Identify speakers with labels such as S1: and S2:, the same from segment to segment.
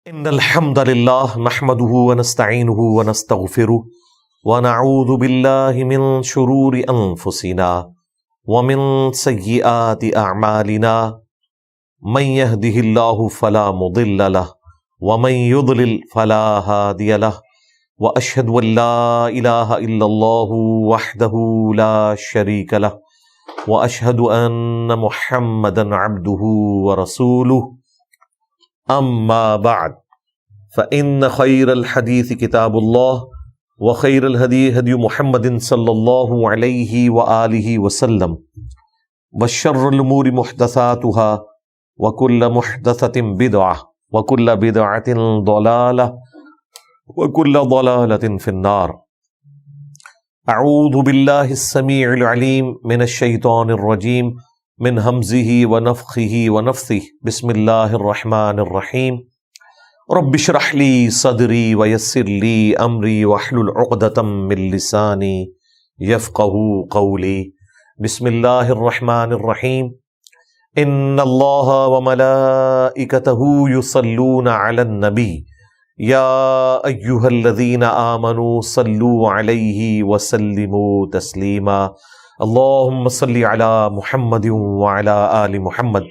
S1: ان الحمد للہ نحمده ونستعینه ونستغفره ونعوذ باللہ من شرور انفسنا ومن سیئات اعمالنا من يهده اللہ فلا مضل له ومن يضلل فلا هادی له واشهد ان لا الہ الا اللہ وحدہ لا شریک له واشهد ان محمدا عبدہ ورسولہ اما بعد فإن خير الحديث كتاب الله وخير الهدي هدي محمد صلى الله عليه وآله وسلم وشر الأمور محدثاتها وكل محدثة بدعة وكل بدعة ضلالة وكل ضلالة في النار. أعوذ بالله السميع العليم من الشيطان الرجيم من همزه ونفخه ونفثه. بسم الله الرحمن الرحيم. رب اشرح لي صدري ويسر لي امري واحلل عقدة من لساني يفقهوا قولي. بسم الله الرحمن الرحيم. ان الله وملائكته يصلون على النبي يا ايها الذين آمنوا صلوا عليه وسلموا تسليما. اللهم صل على محمد وعلى آل محمد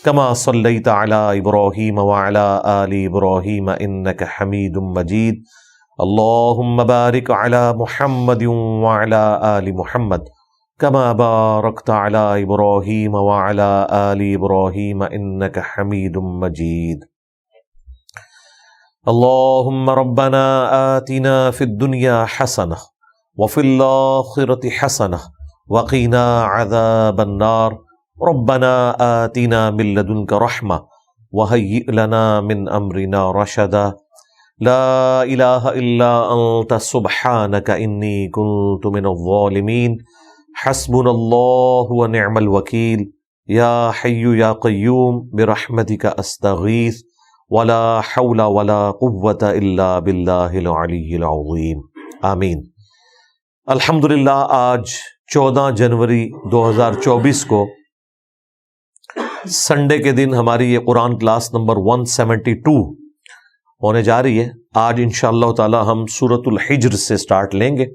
S1: كما صليت على إبراهيم وعلى آل إبراهيم إنك حميد مجيد. اللهم بارك على محمد وعلى آل محمد كما باركت على إبراهيم وعلى آل إبراهيم إنك حميد مجيد. اللهم ربنا آتنا في الدنيا حسنة وفي الآخرة حسنة وقنا عذاب النار. ربنا آتنا من لدنك رحمة وهيئ لنا من أمرنا رشدا. لا إله إلا أنت سبحانك إني كنت من الظالمين. حسبنا الله ونعم الوكيل. يا حي يا قيوم برحمتك أستغيث ولا حول ولا قوة إلا بالله العلي العظيم. آمین. الحمدللہ آج 14 جنوری 2024 کو سنڈے کے دن ہماری یہ قرآن کلاس نمبر 172 ہونے جا رہی ہے. آج انشاءاللہ تعالی ہم سورۃ الحجر سے سٹارٹ لیں گے.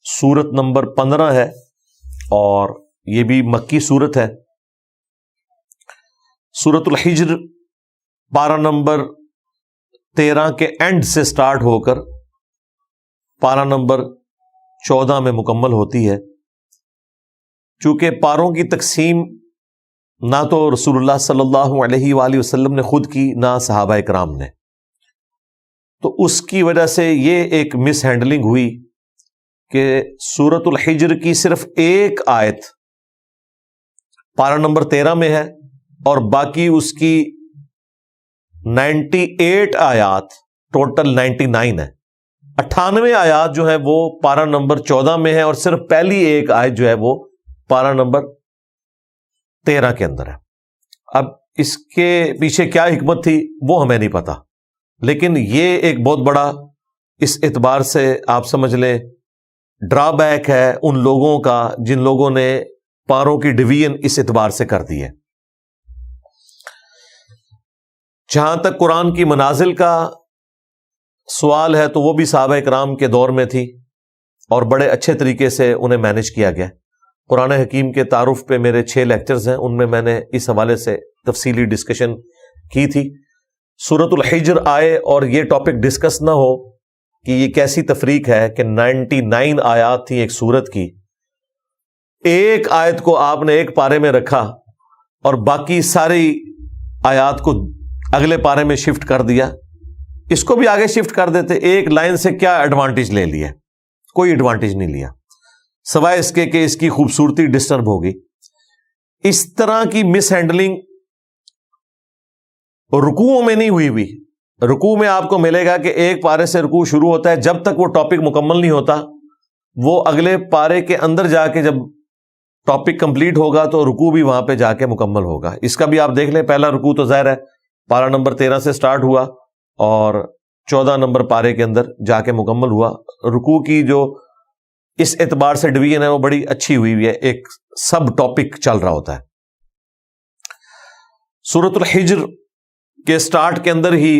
S1: سورت نمبر 15 ہے اور یہ بھی مکی سورت ہے. سورۃ الحجر پارہ نمبر 13 کے اینڈ سے سٹارٹ ہو کر پارہ نمبر 14 میں مکمل ہوتی ہے. چونکہ پاروں کی تقسیم نہ تو رسول اللہ صلی اللہ علیہ وآلہ وسلم نے خود کی نہ صحابہ اکرام نے، تو اس کی وجہ سے یہ ایک مس ہینڈلنگ ہوئی کہ سورۃ الحجر کی صرف ایک آیت پارہ نمبر 13 میں ہے اور باقی اس کی 98 آیات، ٹوٹل 99 ہے. 98 آیات جو ہے وہ پارہ نمبر 14 میں ہے اور صرف پہلی ایک آیت جو ہے وہ پارہ نمبر 13 کے اندر ہے. اب اس کے پیچھے کیا حکمت تھی وہ ہمیں نہیں پتا، لیکن یہ ایک بہت بڑا اس اعتبار سے آپ سمجھ لیں ڈرا بیک ہے ان لوگوں کا جن لوگوں نے پاروں کی ڈویژن اس اعتبار سے کر دی ہے. جہاں تک قرآن کی منازل کا سوال ہے تو وہ بھی صحابہ اکرام کے دور میں تھی اور بڑے اچھے طریقے سے انہیں مینج کیا گیا. قرآن حکیم کے تعارف پہ میرے 6 لیکچرز ہیں، ان میں نے اس حوالے سے تفصیلی ڈسکشن کی تھی. سورۃ الحجر آئے اور یہ ٹاپک ڈسکس نہ ہو کہ یہ کیسی تفریق ہے کہ 99 آیات تھی ایک سورت کی، ایک آیت کو آپ نے ایک پارے میں رکھا اور باقی ساری آیات کو اگلے پارے میں شفٹ کر دیا. اس کو بھی آگے شفٹ کر دیتے، ایک لائن سے کیا ایڈوانٹیج لے لیا؟ کوئی ایڈوانٹیج نہیں لیا سوائے اس کے کہ اس کی خوبصورتی ڈسٹرب ہوگی. اس طرح کی مس ہینڈلنگ رکوعوں میں نہیں ہوئی. رکوع میں آپ کو ملے گا کہ ایک پارے سے رکوع شروع ہوتا ہے، جب تک وہ ٹاپک مکمل نہیں ہوتا وہ اگلے پارے کے اندر جا کے جب ٹاپک کمپلیٹ ہوگا تو رکوع بھی وہاں پہ جا کے مکمل ہوگا. اس کا بھی آپ دیکھ لیں، پہلا رکوع تو ظاہر ہے پارہ نمبر 13 سے سٹارٹ ہوا اور 14 نمبر پارے کے اندر جا کے مکمل ہوا. رکوع کی جو اس اعتبار سے ڈویژن ہے وہ بڑی اچھی ہوئی ہے، ایک سب ٹاپک چل رہا ہوتا ہے. سورۃ الحجر کہ سٹارٹ کے اندر ہی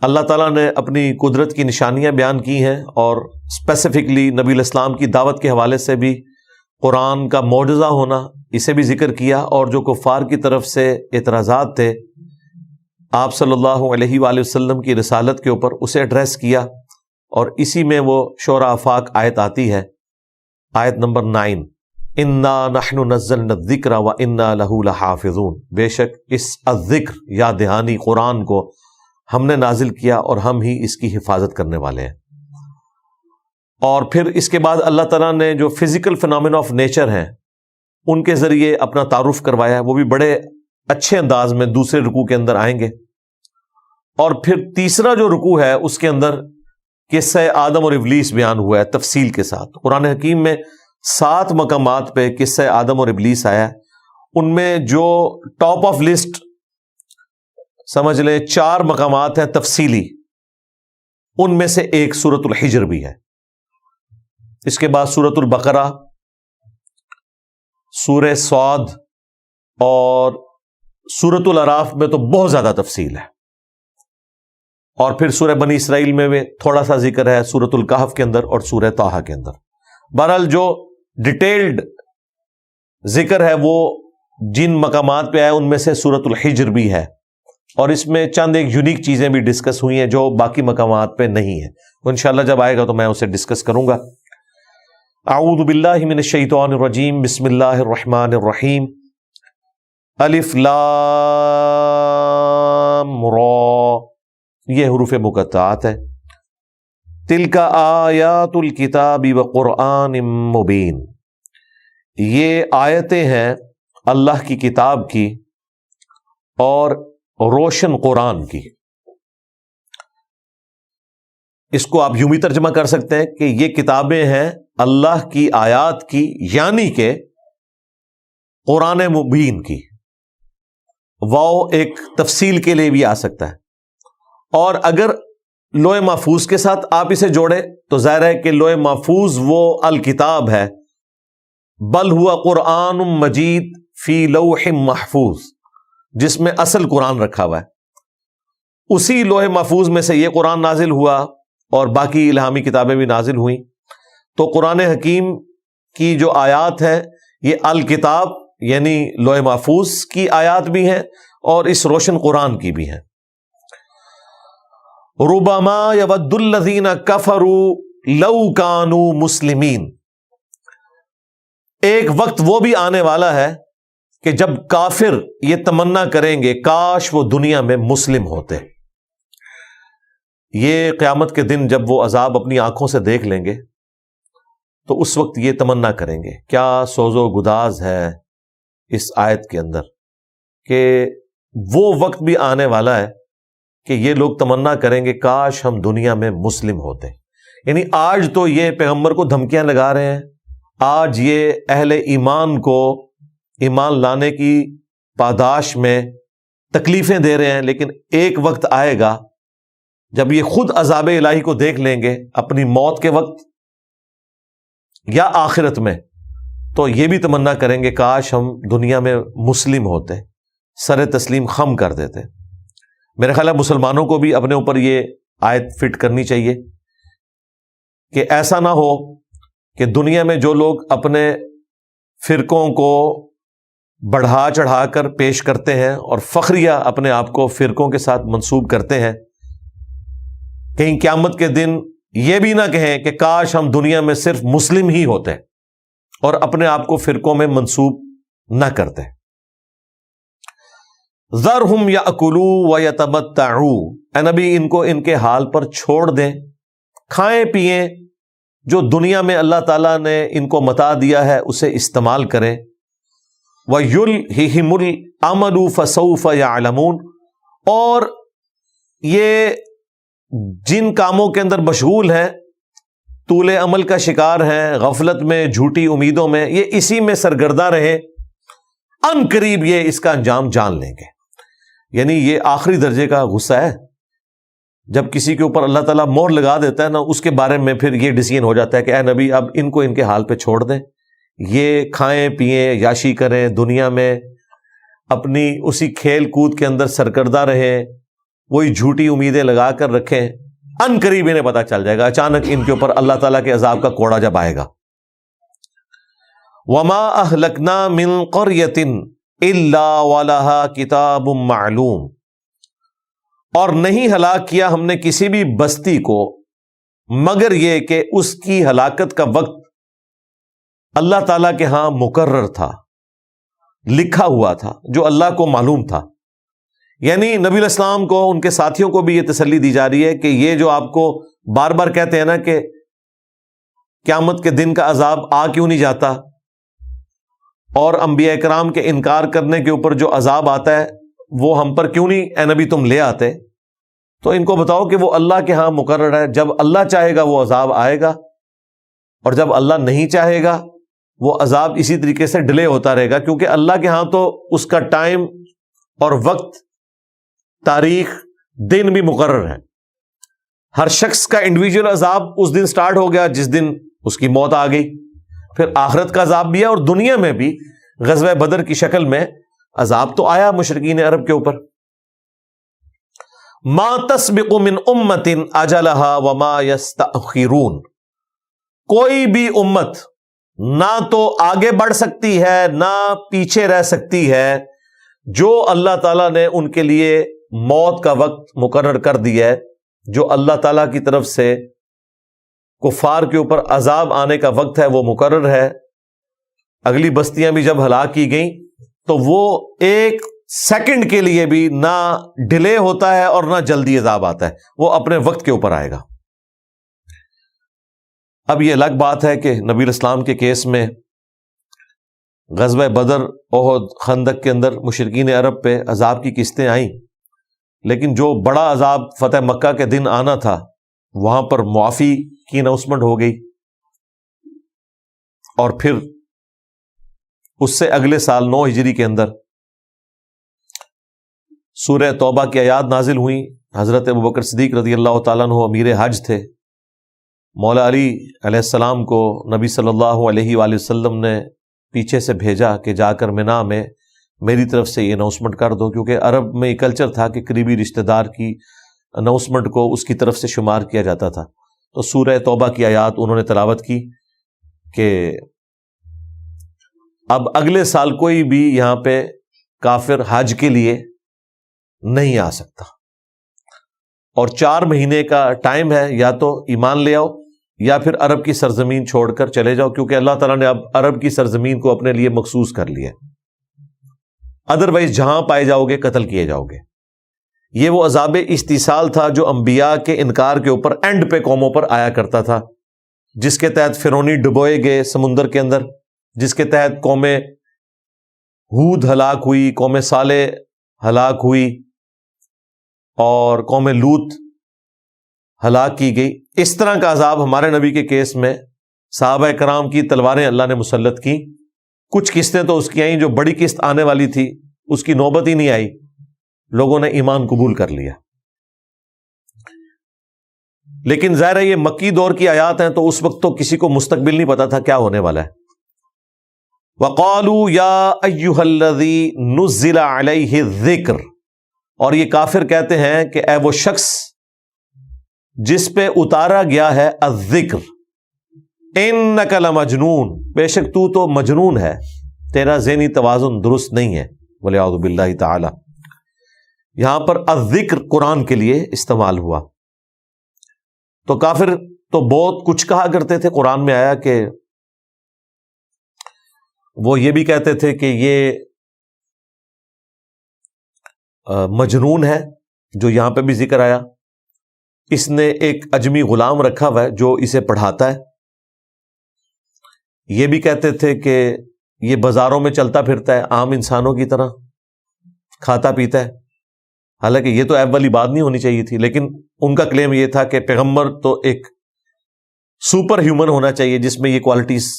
S1: اللہ تعالیٰ نے اپنی قدرت کی نشانیاں بیان کی ہیں، اور اسپیسیفکلی نبی الاسلام کی دعوت کے حوالے سے بھی قرآن کا معجزہ ہونا اسے بھی ذکر کیا، اور جو کفار کی طرف سے اعتراضات تھے آپ صلی اللہ علیہ وآلہ وسلم کی رسالت کے اوپر اسے ایڈریس کیا، اور اسی میں وہ شعراء آفاق آیت آتی ہے، آیت نمبر 9، انا نحن نزلنا الذکر وانا لہ لحافظون، بے شک اس الذکر یا دہانی قرآن کو ہم نے نازل کیا اور ہم ہی اس کی حفاظت کرنے والے ہیں۔ اور پھر اس کے بعد اللہ تعالیٰ نے جو فزیکل فینومینا آف نیچر ہیں ان کے ذریعے اپنا تعارف کروایا ہے، وہ بھی بڑے اچھے انداز میں دوسرے رکوع کے اندر آئیں گے۔ اور پھر تیسرا جو رکوع ہے اس کے اندر قصہ آدم اور ابلیس بیان ہوا ہے تفصیل کے ساتھ۔ قرآن حکیم میں 7 مقامات پہ قصہ آدم اور ابلیس آیا ہے، ان میں جو ٹاپ آف لسٹ سمجھ لیں 4 مقامات ہیں تفصیلی، ان میں سے ایک سورۃ الحجر بھی ہے۔ اس کے بعد سورۃ البقرہ، سورہ صاد اور سورۃ الاعراف میں تو بہت زیادہ تفصیل ہے، اور پھر سورہ بنی اسرائیل میں بھی تھوڑا سا ذکر ہے، سورۃ الکہف کے اندر اور سورہ طٰہٰ کے اندر۔ بہرحال جو ڈیٹیلڈ ذکر ہے وہ جن مقامات پہ آئے ان میں سے سورۃ الحجر بھی ہے، اور اس میں چند ایک یونیک چیزیں بھی ڈسکس ہوئی ہیں جو باقی مقامات پہ نہیں ہیں، انشاءاللہ جب آئے گا تو میں اسے ڈسکس کروں گا۔ اعوذ باللہ من الشیطان الرجیم، بسم اللہ الرحمن الرحیم، الف لام را، یہ حروف مقطعات ہے۔ تلک آیات الکتاب وقرآن مبین، یہ آیتیں ہیں اللہ کی کتاب کی اور روشن قرآن کی۔ اس کو آپ یوں بھی ترجمہ کر سکتے ہیں کہ یہ کتابیں ہیں اللہ کی آیات کی، یعنی کہ قرآن مبین کی۔ واو ایک تفصیل کے لیے بھی آ سکتا ہے، اور اگر لوح محفوظ کے ساتھ آپ اسے جوڑے تو ظاہر ہے کہ لوح محفوظ وہ الکتاب ہے، بل ہوا قرآن مجید فی لوح محفوظ، جس میں اصل قرآن رکھا ہوا ہے۔ اسی لوح محفوظ میں سے یہ قرآن نازل ہوا اور باقی الہامی کتابیں بھی نازل ہوئیں، تو قرآن حکیم کی جو آیات ہیں یہ الکتاب یعنی لوح محفوظ کی آیات بھی ہیں اور اس روشن قرآن کی بھی ہیں۔ ربما یود الذین کفروا لو کانوا مسلمین، ایک وقت وہ بھی آنے والا ہے کہ جب کافر یہ تمنا کریں گے کاش وہ دنیا میں مسلم ہوتے۔ یہ قیامت کے دن جب وہ عذاب اپنی آنکھوں سے دیکھ لیں گے تو اس وقت یہ تمنا کریں گے۔ کیا سوز و گداز ہے اس آیت کے اندر کہ وہ وقت بھی آنے والا ہے کہ یہ لوگ تمنا کریں گے کاش ہم دنیا میں مسلم ہوتے۔ یعنی آج تو یہ پیغمبر کو دھمکیاں لگا رہے ہیں، آج یہ اہل ایمان کو ایمان لانے کی پاداش میں تکلیفیں دے رہے ہیں، لیکن ایک وقت آئے گا جب یہ خود عذاب الہی کو دیکھ لیں گے اپنی موت کے وقت یا آخرت میں، تو یہ بھی تمنا کریں گے کاش ہم دنیا میں مسلم ہوتے، سر تسلیم خم کر دیتے۔ میرے خیال ہے مسلمانوں کو بھی اپنے اوپر یہ آیت فٹ کرنی چاہیے کہ ایسا نہ ہو کہ دنیا میں جو لوگ اپنے فرقوں کو بڑھا چڑھا کر پیش کرتے ہیں اور فخریہ اپنے آپ کو فرقوں کے ساتھ منسوب کرتے ہیں، کہیں قیامت کے دن یہ بھی نہ کہیں کہ کاش ہم دنیا میں صرف مسلم ہی ہوتے اور اپنے آپ کو فرقوں میں منسوب نہ کرتے۔ ذرہم یاکلوا ویتمتعوا، اے نبی ان کو ان کے حال پر چھوڑ دیں، کھائیں پیئیں، جو دنیا میں اللہ تعالیٰ نے ان کو متاع دیا ہے اسے استعمال کریں۔ وَيُلْهِهِمُ الْعَمَلُ فَسَوْفَ يَعْلَمُونَ، اور یہ جن کاموں کے اندر مشغول ہیں، طول عمل کا شکار ہیں، غفلت میں، جھوٹی امیدوں میں، یہ اسی میں سرگرداں رہیں، ان قریب یہ اس کا انجام جان لیں گے۔ یعنی یہ آخری درجے کا غصہ ہے، جب کسی کے اوپر اللہ تعالیٰ مہر لگا دیتا ہے نا، اس کے بارے میں پھر یہ ڈیسیژن ہو جاتا ہے کہ اے نبی اب ان کو ان کے حال پہ چھوڑ دیں، یہ کھائیں پیئیں، یاشی کریں، دنیا میں اپنی اسی کھیل کود کے اندر سرکردہ رہیں، وہی جھوٹی امیدیں لگا کر رکھیں، ان قریب انہیں پتہ چل جائے گا، اچانک ان کے اوپر اللہ تعالیٰ کے عذاب کا کوڑا جب آئے گا۔ وَمَا أَهْلَكْنَا مِن قَرْيَةٍ إِلَّا وَلَهَا كِتَابٌ مَعْلُومٌ، اور نہیں ہلاک کیا ہم نے کسی بھی بستی کو مگر یہ کہ اس کی ہلاکت کا وقت اللہ تعالیٰ کے ہاں مقرر تھا، لکھا ہوا تھا، جو اللہ کو معلوم تھا۔ یعنی نبی علیہ السلام کو، ان کے ساتھیوں کو بھی یہ تسلی دی جا رہی ہے کہ یہ جو آپ کو بار بار کہتے ہیں نا کہ قیامت کے دن کا عذاب آ کیوں نہیں جاتا، اور انبیاء کرام کے انکار کرنے کے اوپر جو عذاب آتا ہے وہ ہم پر کیوں نہیں اے نبی تم لے آتے، تو ان کو بتاؤ کہ وہ اللہ کے ہاں مقرر ہے، جب اللہ چاہے گا وہ عذاب آئے گا، اور جب اللہ نہیں چاہے گا وہ عذاب اسی طریقے سے ڈیلے ہوتا رہے گا، کیونکہ اللہ کے ہاں تو اس کا ٹائم اور وقت، تاریخ، دن بھی مقرر ہے۔ ہر شخص کا انڈیویجول عذاب اس دن سٹارٹ ہو گیا جس دن اس کی موت آ گئی، پھر آخرت کا عذاب بھی ہے، اور دنیا میں بھی غزوہ بدر کی شکل میں عذاب تو آیا مشرکین عرب کے اوپر۔ ما تسبق من امت اجلها وما يستأخرون، کوئی بھی امت نہ تو آگے بڑھ سکتی ہے نہ پیچھے رہ سکتی ہے، جو اللہ تعالیٰ نے ان کے لیے موت کا وقت مقرر کر دیا ہے، جو اللہ تعالیٰ کی طرف سے کفار کے اوپر عذاب آنے کا وقت ہے وہ مقرر ہے۔ اگلی بستیاں بھی جب ہلاک کی گئیں تو وہ ایک سیکنڈ کے لیے بھی نہ ڈیلے ہوتا ہے اور نہ جلدی عذاب آتا ہے، وہ اپنے وقت کے اوپر آئے گا۔ اب یہ الگ بات ہے کہ نبی علیہ السلام کے کیس میں غزوہ بدر، احد، خندق کے اندر مشرکین عرب پہ عذاب کی قسطیں آئیں، لیکن جو بڑا عذاب فتح مکہ کے دن آنا تھا وہاں پر معافی کی اناؤنسمنٹ ہو گئی، اور پھر اس سے اگلے سال 9 ہجری کے اندر سورہ توبہ کی آیات نازل ہوئیں۔ حضرت ابوبکر صدیق رضی اللہ تعالیٰ عنہ امیر حج تھے، مولا علی علیہ السلام کو نبی صلی اللہ علیہ وآلہ وسلم نے پیچھے سے بھیجا کہ جا کر منا میں میری طرف سے یہ اناؤنسمنٹ کر دو، کیونکہ عرب میں یہ کلچر تھا کہ قریبی رشتہ دار کی اناؤنسمنٹ کو اس کی طرف سے شمار کیا جاتا تھا۔ تو سورہ توبہ کی آیات انہوں نے تلاوت کی کہ اب اگلے سال کوئی بھی یہاں پہ کافر حج کے لیے نہیں آ سکتا، اور 4 مہینے کا ٹائم ہے، یا تو ایمان لے آؤ یا پھر عرب کی سرزمین چھوڑ کر چلے جاؤ، کیونکہ اللہ تعالیٰ نے اب عرب کی سرزمین کو اپنے لیے مخصوص کر لیا، ادروائز جہاں پائے جاؤ گے قتل کیے جاؤ گے۔ یہ وہ عذاب استیصال تھا جو انبیاء کے انکار کے اوپر اینڈ پہ قوموں پر آیا کرتا تھا، جس کے تحت فرعونی ڈبوئے گئے سمندر کے اندر، جس کے تحت قوم ہود ہلاک ہوئی، قوم صالح ہلاک ہوئی، اور قوم لوط ہلاک کی گئی۔ اس طرح کا عذاب ہمارے نبی کے کیس میں صحابہ کرام کی تلواریں اللہ نے مسلط کی۔ کچھ قسطیں تو اس کی آئیں، جو بڑی قسط آنے والی تھی اس کی نوبت ہی نہیں آئی، لوگوں نے ایمان قبول کر لیا۔ لیکن ظاہر ہے یہ مکی دور کی آیات ہیں، تو اس وقت تو کسی کو مستقبل نہیں پتا تھا کیا ہونے والا ہے۔ وَقَالُوا يَا أَيُّهَا الَّذِي نُزِّلَ عَلَيْهِ الذِّكْرُ، اور یہ کافر کہتے ہیں کہ اے وہ شخص جس پہ اتارا گیا ہے الذکر، اِنَّكَ لَمَجْنُونَ، بے شک تو تو مجنون ہے، تیرا ذہنی توازن درست نہیں ہے، وَلِعَوْذُ بِاللَّهِ تَعَالَى۔ یہاں پر الذکر قرآن کے لیے استعمال ہوا، تو کافر تو بہت کچھ کہا کرتے تھے۔ قرآن میں آیا کہ وہ یہ بھی کہتے تھے کہ یہ مجنون ہے، جو یہاں پہ بھی ذکر آیا، اس نے ایک اجمی غلام رکھا ہوا ہے جو اسے پڑھاتا ہے۔ یہ بھی کہتے تھے کہ یہ بازاروں میں چلتا پھرتا ہے عام انسانوں کی طرح، کھاتا پیتا ہے، حالانکہ یہ تو عیب والی بات نہیں ہونی چاہیے تھی، لیکن ان کا کلیم یہ تھا کہ پیغمبر تو ایک سپر ہیومن ہونا چاہیے جس میں یہ کوالٹیز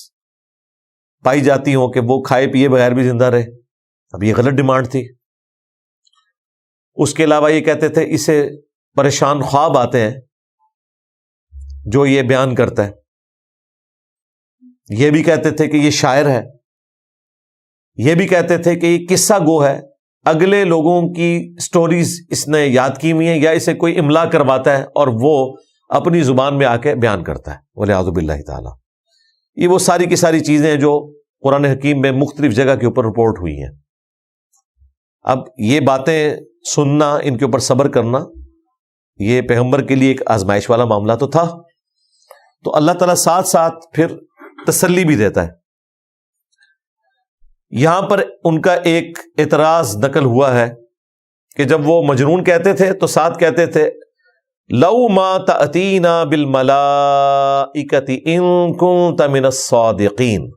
S1: پائی جاتی ہوں کہ وہ کھائے پیے بغیر بھی زندہ رہے۔ اب یہ غلط ڈیمانڈ تھی۔ اس کے علاوہ یہ کہتے تھے اسے پریشان خواب آتے ہیں جو یہ بیان کرتا ہے۔ یہ بھی کہتے تھے کہ یہ شاعر ہے، یہ بھی کہتے تھے کہ یہ قصہ گو ہے، اگلے لوگوں کی سٹوریز اس نے یاد کی ہوئی ہیں یا اسے کوئی املا کرواتا ہے اور وہ اپنی زبان میں آ کے بیان کرتا ہے، والعیاذ باللہ تعالی۔ یہ وہ ساری کی ساری چیزیں جو قرآن حکیم میں مختلف جگہ کے اوپر رپورٹ ہوئی ہیں۔ اب یہ باتیں سننا، ان کے اوپر صبر کرنا، یہ پیغمبر کے لیے ایک آزمائش والا معاملہ تو تھا، تو اللہ تعالیٰ ساتھ ساتھ پھر تسلی بھی دیتا ہے۔ یہاں پر ان کا ایک اعتراض نقل ہوا ہے کہ جب وہ مجنون کہتے تھے تو ساتھ کہتے تھے لَوْ مَا تَأْتِينَا بِالْمَلَائِكَةِ إِن كُنتَ مِنَ الصَّادِقِينَ،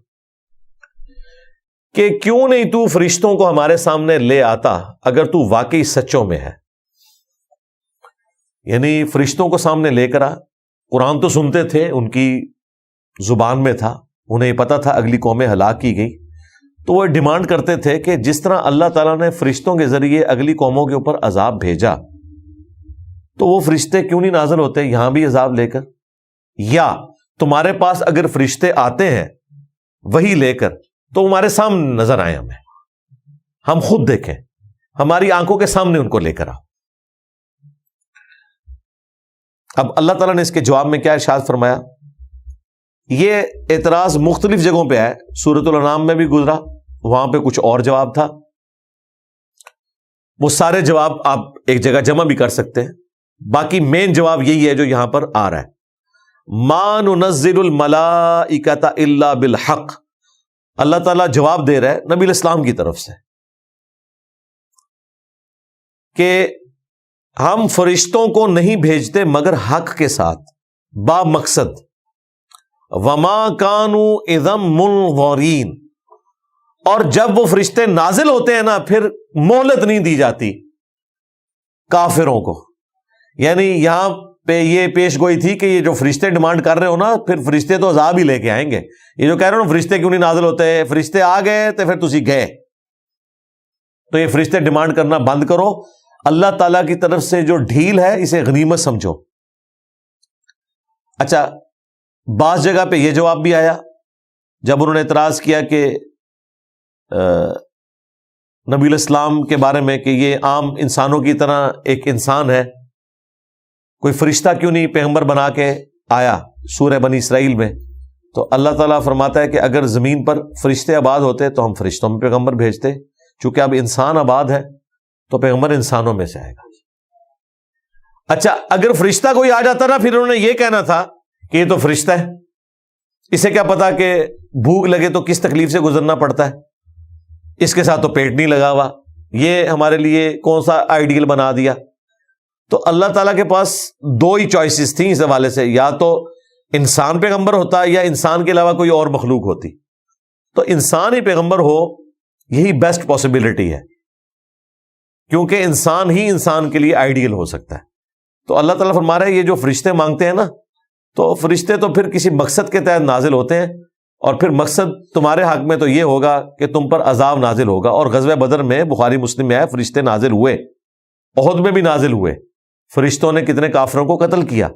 S1: کہ کیوں نہیں تو فرشتوں کو ہمارے سامنے لے آتا اگر تو واقعی سچوں میں ہے۔ یعنی فرشتوں کو سامنے لے کر آ، قرآن تو سنتے تھے، ان کی زبان میں تھا، انہیں پتا تھا اگلی قومیں ہلاک کی گئی، تو وہ ڈیمانڈ کرتے تھے کہ جس طرح اللہ تعالیٰ نے فرشتوں کے ذریعے اگلی قوموں کے اوپر عذاب بھیجا تو وہ فرشتے کیوں نہیں نازل ہوتے یہاں بھی عذاب لے کر، یا تمہارے پاس اگر فرشتے آتے ہیں وہی لے کر تو ہمارے سامنے نظر آئے، ہم خود دیکھیں، ہماری آنکھوں کے سامنے ان کو لے کر آؤ۔ اب اللہ تعالیٰ نے اس کے جواب میں کیا ارشاد فرمایا؟ یہ اعتراض مختلف جگہوں پہ ہے، سورۃ الانعام میں بھی گزرا، وہاں پہ کچھ اور جواب تھا، وہ سارے جواب آپ ایک جگہ جمع بھی کر سکتے ہیں، باقی مین جواب یہی ہے جو یہاں پر آ رہا ہے۔ ما ننزل الملائکۃ الا بالحق، اللہ تعالیٰ جواب دے رہا ہے نبی علیہ السلام کی طرف سے کہ ہم فرشتوں کو نہیں بھیجتے مگر حق کے ساتھ، با مقصد، وما کانوا اذا منظرین، اور جب وہ فرشتے نازل ہوتے ہیں نا پھر مہلت نہیں دی جاتی کافروں کو۔ یعنی یہاں پہ یہ پیش گوئی تھی کہ یہ جو فرشتے ڈیمانڈ کر رہے ہو نا، پھر فرشتے تو عذاب ہی لے کے آئیں گے، یہ جو کہہ رہے ہو نا فرشتے کیوں نہیں نازل ہوتے، فرشتے آ گئے تو پھر تسی گئے، تو یہ فرشتے ڈیمانڈ کرنا بند کرو، اللہ تعالیٰ کی طرف سے جو ڈھیل ہے اسے غنیمت سمجھو۔ اچھا، بعض جگہ پہ یہ جواب بھی آیا جب انہوں نے اعتراض کیا کہ نبی علیہ السلام کے بارے میں کہ یہ عام انسانوں کی طرح ایک انسان ہے، کوئی فرشتہ کیوں نہیں پیغمبر بنا کے آیا سورہ بنی اسرائیل میں، تو اللہ تعالیٰ فرماتا ہے کہ اگر زمین پر فرشتے آباد ہوتے تو ہم فرشتوں میں پیغمبر بھیجتے، چونکہ اب انسان آباد ہے تو پیغمبر انسانوں میں سے آئے گا۔ اچھا، اگر فرشتہ کوئی آ جاتا نا پھر انہوں نے یہ کہنا تھا کہ یہ تو فرشتہ ہے، اسے کیا پتا کہ بھوک لگے تو کس تکلیف سے گزرنا پڑتا ہے، اس کے ساتھ تو پیٹ نہیں لگا ہوا، یہ ہمارے لیے کون سا آئیڈیل بنا دیا۔ تو اللہ تعالیٰ کے پاس دو ہی چوائسز تھیں اس حوالے سے، یا تو انسان پیغمبر ہوتا یا انسان کے علاوہ کوئی اور مخلوق ہوتی، تو انسان ہی پیغمبر ہو یہی بیسٹ پاسبلٹی ہے، کیونکہ انسان ہی انسان کے لیے آئیڈیل ہو سکتا ہے۔ تو اللہ تعالیٰ فرما رہا ہے یہ جو فرشتے مانگتے ہیں نا، تو فرشتے تو پھر کسی مقصد کے تحت نازل ہوتے ہیں، اور پھر مقصد تمہارے حق میں تو یہ ہوگا کہ تم پر عذاب نازل ہوگا۔ اور غزوہ بدر میں بخاری مسلم میں ہے فرشتے نازل ہوئے، احد میں بھی نازل ہوئے، فرشتوں نے کتنے کافروں کو قتل کیا،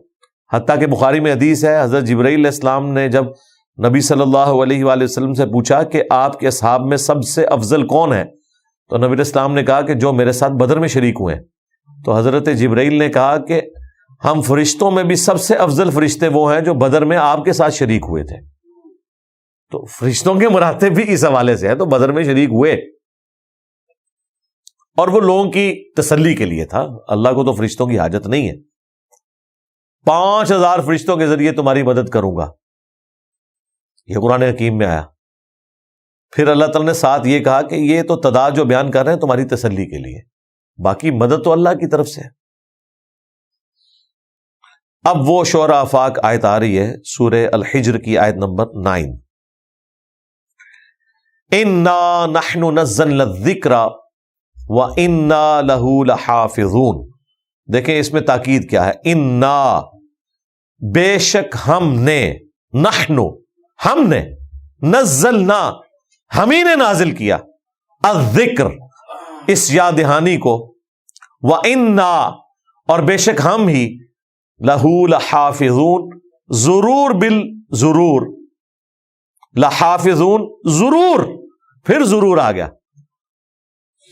S1: حتیٰ کہ بخاری میں حدیث ہے حضرت جبرائیل علیہ السلام نے جب نبی صلی اللہ علیہ وآلہ وسلم سے پوچھا کہ آپ کے اصحاب میں سب سے افضل کون ہے، تو نبی علیہ السلام نے کہا کہ جو میرے ساتھ بدر میں شریک ہوئے ہیں۔ تو حضرت جبرائیل نے کہا کہ ہم فرشتوں میں بھی سب سے افضل فرشتے وہ ہیں جو بدر میں آپ کے ساتھ شریک ہوئے تھے۔ تو فرشتوں کے مراتب بھی اس حوالے سے ہے، تو بدر میں شریک ہوئے، اور وہ لوگوں کی تسلی کے لیے تھا، اللہ کو تو فرشتوں کی حاجت نہیں ہے۔ 5000 فرشتوں کے ذریعے تمہاری مدد کروں گا، یہ قرآن حکیم میں آیا۔ پھر اللہ تعالیٰ نے ساتھ یہ کہا کہ یہ تو تعداد جو بیان کر رہے ہیں تمہاری تسلی کے لیے، باقی مدد تو اللہ کی طرف سے ہے۔ اب وہ شعراء آفاق آیت آ رہی ہے، سورہ الحجر کی آیت نمبر 9، اِنَّا نَحْنُ نَزَّلْنَا الذِّكْرَ وَإِنَّا لَهُ لَحَافِظُونَ۔ دیکھیں اس میں تاکید کیا ہے، اِنَّا، بے شک ہم نے، نحنو، ہم نے، نزلنا، ہم ہی نے نازل کیا، الذکر، اس یاد دہانی کو، وَإِنَّا، اور بے شک ہم ہی، لَهُ لَحَافِظُونَ، ضرور بالضرور، لَحَافِظُونَ، ضرور، پھر ضرور آ گیا،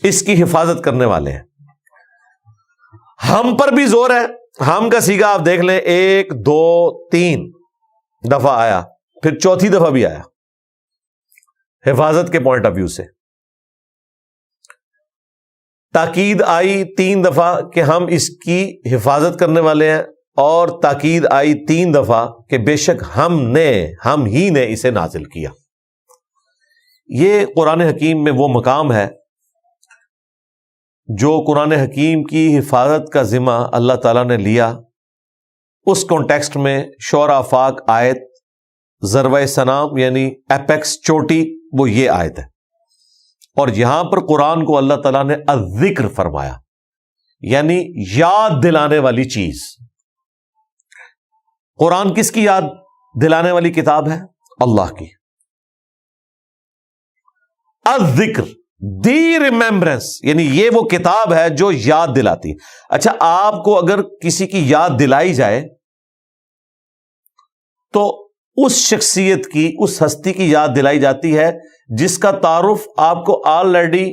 S1: اس کی حفاظت کرنے والے ہیں. ہم پر بھی زور ہے. ہم کا سیگا آپ دیکھ لیں 1 2 3 دفعہ آیا, پھر چوتھی دفعہ بھی آیا حفاظت کے پوائنٹ آف ویو سے. تاکید آئی 3 دفعہ کہ ہم اس کی حفاظت کرنے والے ہیں, اور تاکید آئی 3 دفعہ کہ بے شک ہم ہی نے اسے نازل کیا. یہ قرآن حکیم میں وہ مقام ہے جو قرآن حکیم کی حفاظت کا ذمہ اللہ تعالیٰ نے لیا. اس کانٹیکسٹ میں شعراء افاق آیت ذروہ سنام یعنی ایپیکس چوٹی وہ یہ آیت ہے, اور یہاں پر قرآن کو اللہ تعالیٰ نے الذکر فرمایا, یعنی یاد دلانے والی چیز. قرآن کس کی یاد دلانے والی کتاب ہے؟ اللہ کی. الذکر, دی ریممبرنس, یعنی یہ وہ کتاب ہے جو یاد دلاتی. اچھا, آپ کو اگر کسی کی یاد دلائی جائے تو اس شخصیت کی, اس ہستی کی یاد دلائی جاتی ہے جس کا تعارف آپ کو آلریڈی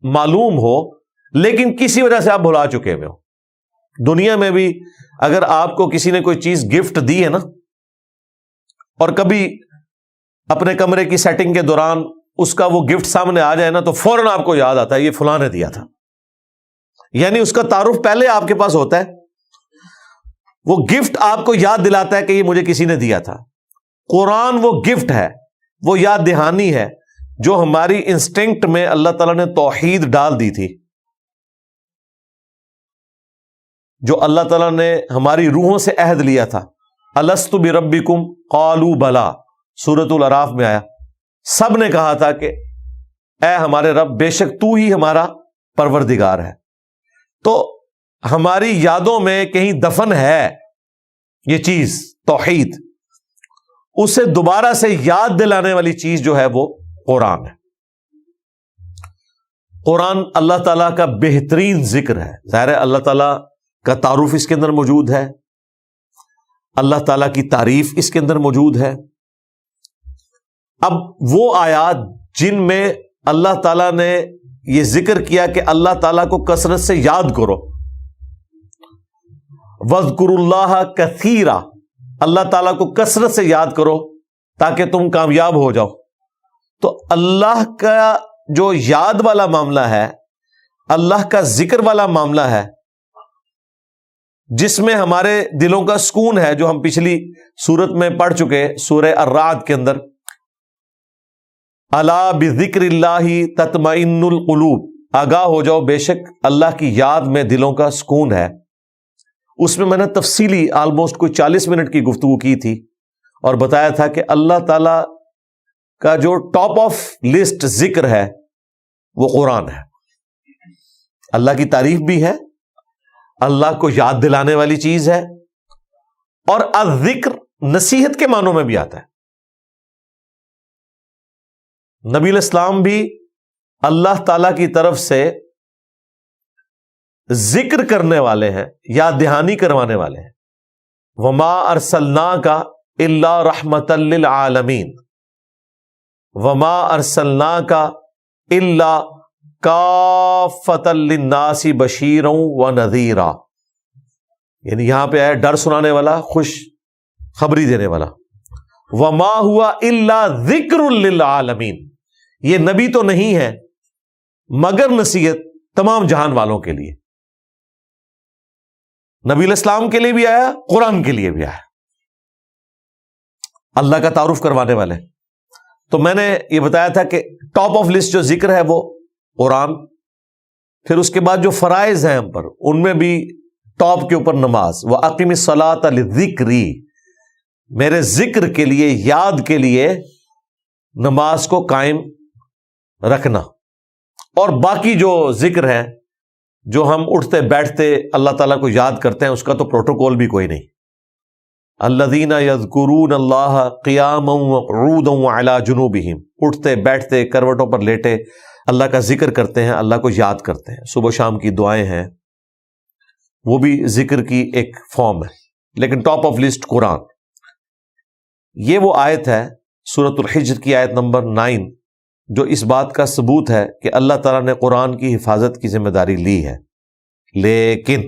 S1: معلوم ہو, لیکن کسی وجہ سے آپ بھلا چکے ہوئے ہو. دنیا میں بھی اگر آپ کو کسی نے کوئی چیز گفٹ دی ہے نا, اور کبھی اپنے کمرے کی سیٹنگ کے دوران اس کا وہ گفٹ سامنے آ جائے نا, تو فوراً آپ کو یاد آتا ہے یہ فلاں نے دیا تھا. یعنی اس کا تعارف پہلے آپ کے پاس ہوتا ہے, وہ گفٹ آپ کو یاد دلاتا ہے کہ یہ مجھے کسی نے دیا تھا. قرآن وہ گفٹ ہے, وہ یاد دہانی ہے جو ہماری انسٹنکٹ میں اللہ تعالیٰ نے توحید ڈال دی تھی, جو اللہ تعالیٰ نے ہماری روحوں سے عہد لیا تھا. الست بربکم قالوا بلا, سورۃ الاعراف میں آیا. سب نے کہا تھا کہ اے ہمارے رب, بے شک تو ہی ہمارا پروردگار ہے. تو ہماری یادوں میں کہیں دفن ہے یہ چیز توحید, اسے دوبارہ سے یاد دلانے والی چیز جو ہے وہ قرآن ہے. قرآن اللہ تعالیٰ کا بہترین ذکر ہے. ظاہر ہے اللہ تعالیٰ کا تعارف اس کے اندر موجود ہے, اللہ تعالیٰ کی تعریف اس کے اندر موجود ہے. اب وہ آیات جن میں اللہ تعالیٰ نے یہ ذکر کیا کہ اللہ تعالیٰ کو کثرت سے یاد کرو, وَاذْكُرُوا اللَّهَ كَثِيرًا, اللہ تعالیٰ کو کثرت سے یاد کرو تاکہ تم کامیاب ہو جاؤ. تو اللہ کا جو یاد والا معاملہ ہے, اللہ کا ذکر والا معاملہ ہے, جس میں ہمارے دلوں کا سکون ہے, جو ہم پچھلی سورت میں پڑھ چکے سورہ الرعد کے اندر, الا بذکر اللہ تطمئن القلوب, آگاہ ہو جاؤ بے شک اللہ کی یاد میں دلوں کا سکون ہے. اس میں نے تفصیلی آلموسٹ کوئی 40 منٹ کی گفتگو کی تھی اور بتایا تھا کہ اللہ تعالی کا جو ٹاپ آف لسٹ ذکر ہے وہ قرآن ہے. اللہ کی تعریف بھی ہے, اللہ کو یاد دلانے والی چیز ہے, اور الذکر نصیحت کے معنوں میں بھی آتا ہے. نبی علیہ السلام بھی اللہ تعالی کی طرف سے ذکر کرنے والے ہیں, یاد دہانی کروانے والے ہیں. وما ارسلناک الا رحمۃ للعالمین, وما ارسلناک الا کافۃ للناس بشیرا ونذیرا, یعنی یہاں پہ ہے ڈر سنانے والا, خوش خبری دینے والا. وما ہوا الا ذکر للعالمین, یہ نبی تو نہیں ہے مگر نصیحت تمام جہان والوں کے لیے. نبی علیہ السلام کے لیے بھی آیا, قرآن کے لیے بھی آیا, اللہ کا تعارف کروانے والے. تو میں نے یہ بتایا تھا کہ ٹاپ آف لسٹ جو ذکر ہے وہ قرآن, پھر اس کے بعد جو فرائض ہیں ہم پر, ان میں بھی ٹاپ کے اوپر نماز. وَأَقِمِ الصَّلَاةَ لِلذِّكْرِ, میرے ذکر کے لیے, یاد کے لیے نماز کو قائم رکھنا. اور باقی جو ذکر ہے, جو ہم اٹھتے بیٹھتے اللہ تعالیٰ کو یاد کرتے ہیں, اس کا تو پروٹوکول بھی کوئی نہیں. الذین یذکرون اللہ قیاما وقعودا وعلی جنوبہم, اٹھتے بیٹھتے کروٹوں پر لیٹے اللہ کا ذکر کرتے ہیں, اللہ کو یاد کرتے ہیں. صبح شام کی دعائیں ہیں, وہ بھی ذکر کی ایک فارم ہے, لیکن ٹاپ آف لسٹ قرآن. یہ وہ آیت ہے سورۃ الحجر کی آیت نمبر 9, جو اس بات کا ثبوت ہے کہ اللہ تعالیٰ نے قرآن کی حفاظت کی ذمہ داری لی ہے، لیکن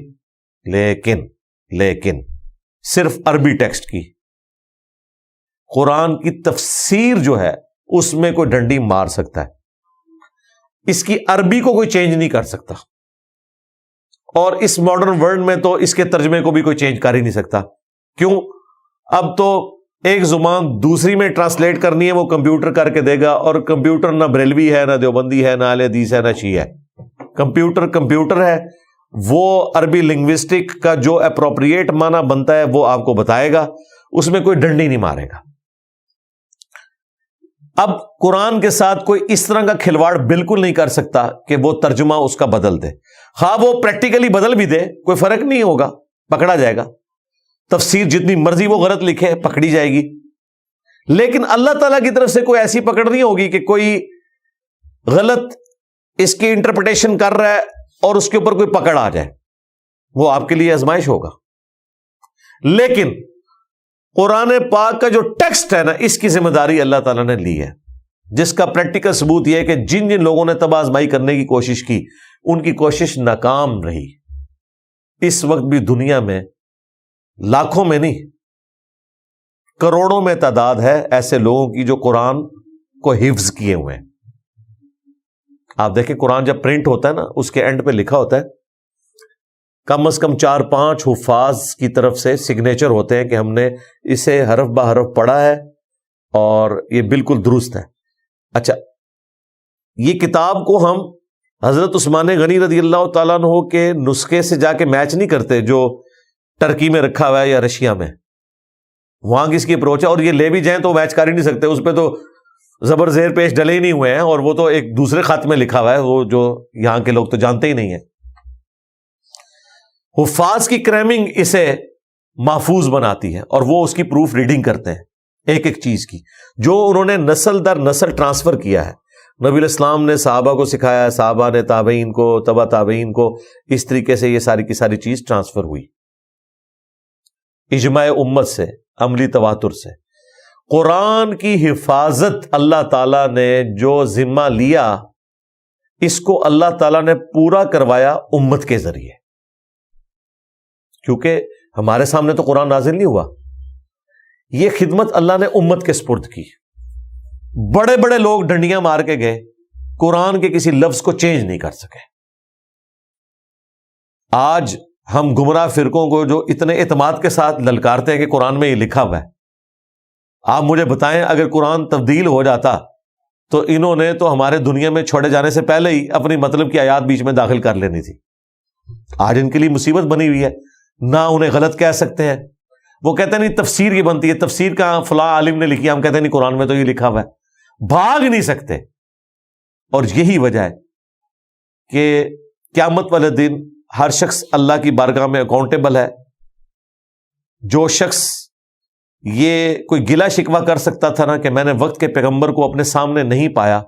S1: لیکن لیکن صرف عربی ٹیکسٹ کی، قرآن کی تفسیر جو ہے اس میں کوئی ڈنڈی مار سکتا ہے، اس کی عربی کو کوئی چینج نہیں کر سکتا، اور اس ماڈرن ورلڈ میں تو اس کے ترجمے کو بھی کوئی چینج کر ہی نہیں سکتا۔ کیوں؟ اب تو ایک زبان دوسری میں ٹرانسلیٹ کرنی ہے، وہ کمپیوٹر کر کے دے گا، اور کمپیوٹر نہ بریلوی ہے، نہ دیوبندی ہے، نہ اہل حدیث ہے، نہ شیعہ ہے۔ کمپیوٹر ہے، وہ عربی لنگوسٹک کا جو اپروپریٹ معنی بنتا ہے وہ آپ کو بتائے گا، اس میں کوئی ڈنڈی نہیں مارے گا۔ اب قرآن کے ساتھ کوئی اس طرح کا کھلواڑ بالکل نہیں کر سکتا کہ وہ ترجمہ اس کا بدل دے، ہاں وہ پریکٹیکلی بدل بھی دے کوئی فرق نہیں ہوگا، پکڑا جائے گا۔ تفسیر جتنی مرضی وہ غلط لکھے پکڑی جائے گی، لیکن اللہ تعالیٰ کی طرف سے کوئی ایسی پکڑ نہیں ہوگی کہ کوئی غلط اس کی انٹرپریٹیشن کر رہا ہے اور اس کے اوپر کوئی پکڑ آ جائے، وہ آپ کے لیے آزمائش ہوگا۔ لیکن قرآن پاک کا جو ٹیکسٹ ہے نا، اس کی ذمہ داری اللہ تعالیٰ نے لی ہے، جس کا پریکٹیکل ثبوت یہ ہے کہ جن جن لوگوں نے تباہ آزمائی کرنے کی کوشش کی ان کی کوشش ناکام رہی۔ اس وقت بھی دنیا میں لاکھوں میں نہیں، کروڑوں میں تعداد ہے ایسے لوگوں کی جو قرآن کو حفظ کیے ہوئے ہیں۔ آپ دیکھیں قرآن جب پرنٹ ہوتا ہے نا، اس کے اینڈ پہ لکھا ہوتا ہے کم از کم 4-5 حفاظ کی طرف سے سگنیچر ہوتے ہیں کہ ہم نے اسے حرف بہ حرف پڑھا ہے اور یہ بالکل درست ہے۔ اچھا، یہ کتاب کو ہم حضرت عثمان غنی رضی اللہ تعالیٰ عنہ کے نسخے سے جا کے میچ نہیں کرتے جو ٹرکی میں رکھا ہوا ہے یا رشیا میں، وہاں کی اس کی اپروچ ہے، اور یہ لے بھی جائیں تو میچ کر ہی نہیں سکتے، اس پہ تو زبر زیر پیش ڈلے ہی نہیں ہوئے ہیں، اور وہ تو ایک دوسرے خط میں لکھا ہوا ہے، وہ جو یہاں کے لوگ تو جانتے ہی نہیں ہیں۔ حفاظ کی کریمنگ اسے محفوظ بناتی ہے، اور وہ اس کی پروف ریڈنگ کرتے ہیں ایک ایک چیز کی، جو انہوں نے نسل در نسل ٹرانسفر کیا ہے۔ نبی علیہ السلام نے صحابہ کو سکھایا ہے، صحابہ نے تابعین کو، تبع تابعین کو، اس طریقے سے یہ ساری کی ساری چیز ٹرانسفر ہوئی اجماع امت سے، عملی تواتر سے۔ قرآن کی حفاظت اللہ تعالیٰ نے جو ذمہ لیا، اس کو اللہ تعالیٰ نے پورا کروایا امت کے ذریعے، کیونکہ ہمارے سامنے تو قرآن نازل نہیں ہوا، یہ خدمت اللہ نے امت کے سپرد کی۔ بڑے بڑے لوگ ڈنڈیاں مار کے گئے، قرآن کے کسی لفظ کو چینج نہیں کر سکے۔ آج ہم گمراہ فرقوں کو جو اتنے اعتماد کے ساتھ للکارتے ہیں کہ قرآن میں یہ لکھا ہوا ہے، آپ مجھے بتائیں اگر قرآن تبدیل ہو جاتا تو انہوں نے تو ہمارے دنیا میں چھوڑے جانے سے پہلے ہی اپنی مطلب کی آیات بیچ میں داخل کر لینی تھی۔ آج ان کے لیے مصیبت بنی ہوئی ہے، نہ انہیں غلط کہہ سکتے ہیں۔ وہ کہتے ہیں نہیں تفسیر یہ بنتی ہے، تفسیر کہاں فلاں عالم نے لکھی ہے، ہم کہتے ہیں نہیں قرآن میں تو یہ لکھا ہوا ہے، بھاگ نہیں سکتے۔ اور یہی وجہ ہے کہ قیامت والے دن ہر شخص اللہ کی بارگاہ میں اکاؤنٹیبل ہے۔ جو شخص یہ کوئی گلہ شکوہ کر سکتا تھا نا کہ میں نے وقت کے پیغمبر کو اپنے سامنے نہیں پایا،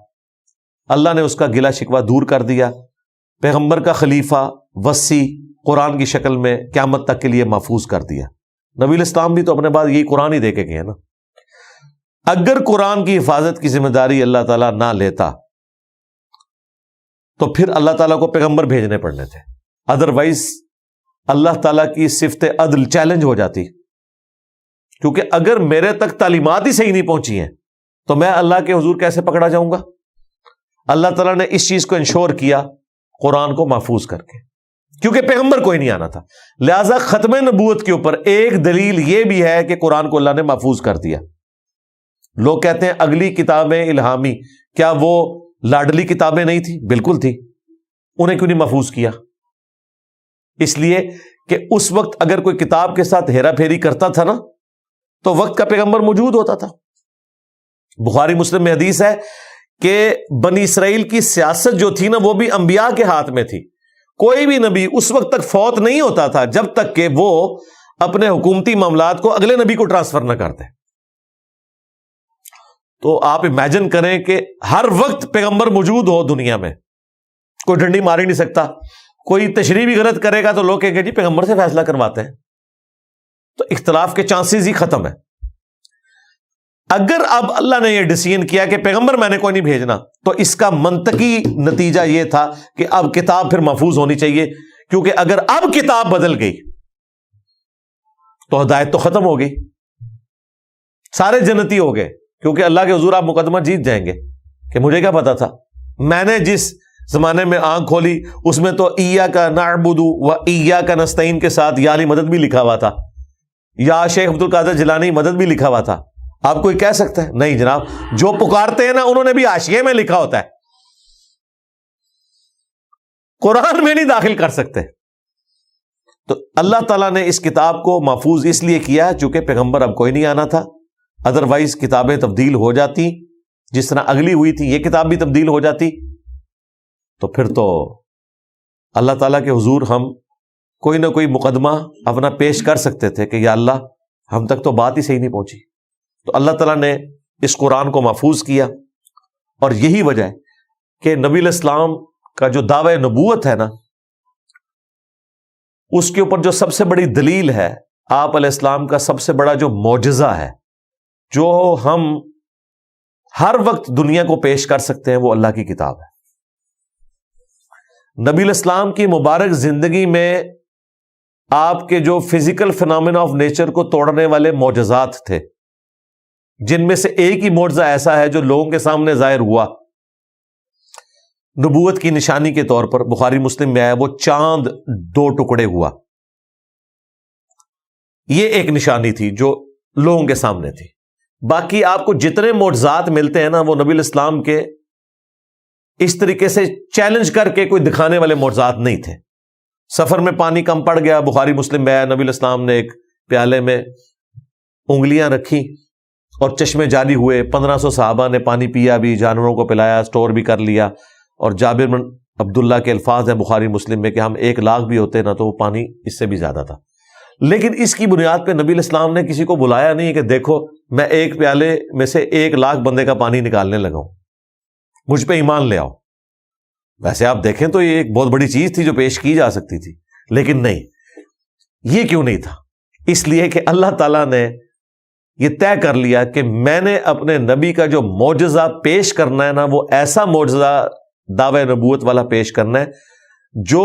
S1: اللہ نے اس کا گلہ شکوہ دور کر دیا۔ پیغمبر کا خلیفہ وصی قرآن کی شکل میں قیامت تک کے لیے محفوظ کر دیا۔ نبی الاسلام بھی تو اپنے بعد یہی قرآن ہی دے کے گئے نا۔ اگر قرآن کی حفاظت کی ذمہ داری اللہ تعالیٰ نہ لیتا تو پھر اللہ تعالیٰ کو پیغمبر بھیجنے پڑنے تھے، ادروائز اللہ تعالیٰ کی صفت عدل چیلنج ہو جاتی، کیونکہ اگر میرے تک تعلیمات ہی صحیح نہیں پہنچی ہیں تو میں اللہ کے حضور کیسے پکڑا جاؤں گا؟ اللہ تعالیٰ نے اس چیز کو انشور کیا قرآن کو محفوظ کر کے، کیونکہ پیغمبر کوئی نہیں آنا تھا۔ لہذا ختم نبوت کے اوپر ایک دلیل یہ بھی ہے کہ قرآن کو اللہ نے محفوظ کر دیا۔ لوگ کہتے ہیں اگلی کتابیں الہامی، کیا وہ لاڈلی کتابیں نہیں تھی؟ بالکل تھی، انہیں کیوں نہیں محفوظ کیا؟ اس لیے کہ اس وقت اگر کوئی کتاب کے ساتھ ہیرا پھیری کرتا تھا نا تو وقت کا پیغمبر موجود ہوتا تھا۔ بخاری مسلم میں حدیث ہے کہ بنی اسرائیل کی سیاست جو تھی نا وہ بھی انبیاء کے ہاتھ میں تھی۔ کوئی بھی نبی اس وقت تک فوت نہیں ہوتا تھا جب تک کہ وہ اپنے حکومتی معاملات کو اگلے نبی کو ٹرانسفر نہ کرتے۔ تو آپ امیجن کریں کہ ہر وقت پیغمبر موجود ہو دنیا میں، کوئی ڈنڈی مار ہی نہیں سکتا۔ کوئی تشریح بھی غلط کرے گا تو لوگ کہیں گے جی پیغمبر سے فیصلہ کرواتے ہیں، تو اختلاف کے چانسز ہی ختم ہے۔ اگر اب اللہ نے یہ ڈیسیژن کیا کہ پیغمبر میں نے کوئی نہیں بھیجنا، تو اس کا منطقی نتیجہ یہ تھا کہ اب کتاب پھر محفوظ ہونی چاہیے، کیونکہ اگر اب کتاب بدل گئی تو ہدایت تو ختم ہو گئی، سارے جنتی ہو گئے، کیونکہ اللہ کے حضور آپ مقدمہ جیت جائیں گے کہ مجھے کیا پتا تھا، میں نے جس زمانے میں آنکھ کھولی اس میں تو ایاک نعبد و ایاک نستعین کے ساتھ یا علی مدد بھی لکھا ہوا تھا، یا شیخ عبد القادر جیلانی مدد بھی لکھا ہوا تھا۔ آپ کوئی کہہ سکتا ہے؟ نہیں جناب، جو پکارتے ہیں نا انہوں نے بھی حاشیے میں لکھا ہوتا ہے، قرآن میں نہیں داخل کر سکتے۔ تو اللہ تعالیٰ نے اس کتاب کو محفوظ اس لیے کیا چونکہ پیغمبر اب کوئی نہیں آنا تھا، ادروائز کتابیں تبدیل ہو جاتی، جس طرح اگلی ہوئی تھی یہ کتاب بھی تبدیل ہو جاتی، تو پھر تو اللہ تعالیٰ کے حضور ہم کوئی نہ کوئی مقدمہ اپنا پیش کر سکتے تھے کہ یا اللہ ہم تک تو بات ہی صحیح نہیں پہنچی۔ تو اللہ تعالیٰ نے اس قرآن کو محفوظ کیا، اور یہی وجہ ہے کہ نبی علیہ السلام کا جو دعوی نبوت ہے نا، اس کے اوپر جو سب سے بڑی دلیل ہے، آپ علیہ السلام کا سب سے بڑا جو معجزہ ہے، جو ہم ہر وقت دنیا کو پیش کر سکتے ہیں، وہ اللہ کی کتاب ہے۔ نبی علیہ السلام کی مبارک زندگی میں آپ کے جو فزیکل فینومینا آف نیچر کو توڑنے والے معجزات تھے، جن میں سے ایک ہی معجزہ ایسا ہے جو لوگوں کے سامنے ظاہر ہوا نبوت کی نشانی کے طور پر، بخاری مسلم میں آیا، وہ چاند 2 ٹکڑے ہوا۔ یہ ایک نشانی تھی جو لوگوں کے سامنے تھی۔ باقی آپ کو جتنے معجزات ملتے ہیں نا، وہ نبی علیہ السلام کے اس طریقے سے چیلنج کر کے کوئی دکھانے والے معجزات نہیں تھے۔ سفر میں پانی کم پڑ گیا، بخاری مسلم میں آیا، نبی علیہ السلام نے ایک پیالے میں انگلیاں رکھی اور چشمے جاری ہوئے، 1500 صحابہ نے پانی پیا بھی، جانوروں کو پلایا، سٹور بھی کر لیا، اور جابر بن عبداللہ کے الفاظ ہیں بخاری مسلم میں کہ ہم 1 لاکھ بھی ہوتے نا تو وہ پانی اس سے بھی زیادہ تھا۔ لیکن اس کی بنیاد پہ نبی علیہ السلام نے کسی کو بلایا نہیں کہ دیکھو میں ایک پیالے میں سے 1 لاکھ بندے کا پانی نکالنے لگا ہوں، مجھ پہ ایمان لے آؤ۔ ویسے آپ دیکھیں تو یہ ایک بہت بڑی چیز تھی جو پیش کی جا سکتی تھی، لیکن نہیں۔ یہ کیوں نہیں تھا؟ اس لیے کہ اللہ تعالیٰ نے یہ طے کر لیا کہ میں نے اپنے نبی کا جو معجزہ پیش کرنا ہے نا، وہ ایسا معجزہ دعوی نبوت والا پیش کرنا ہے جو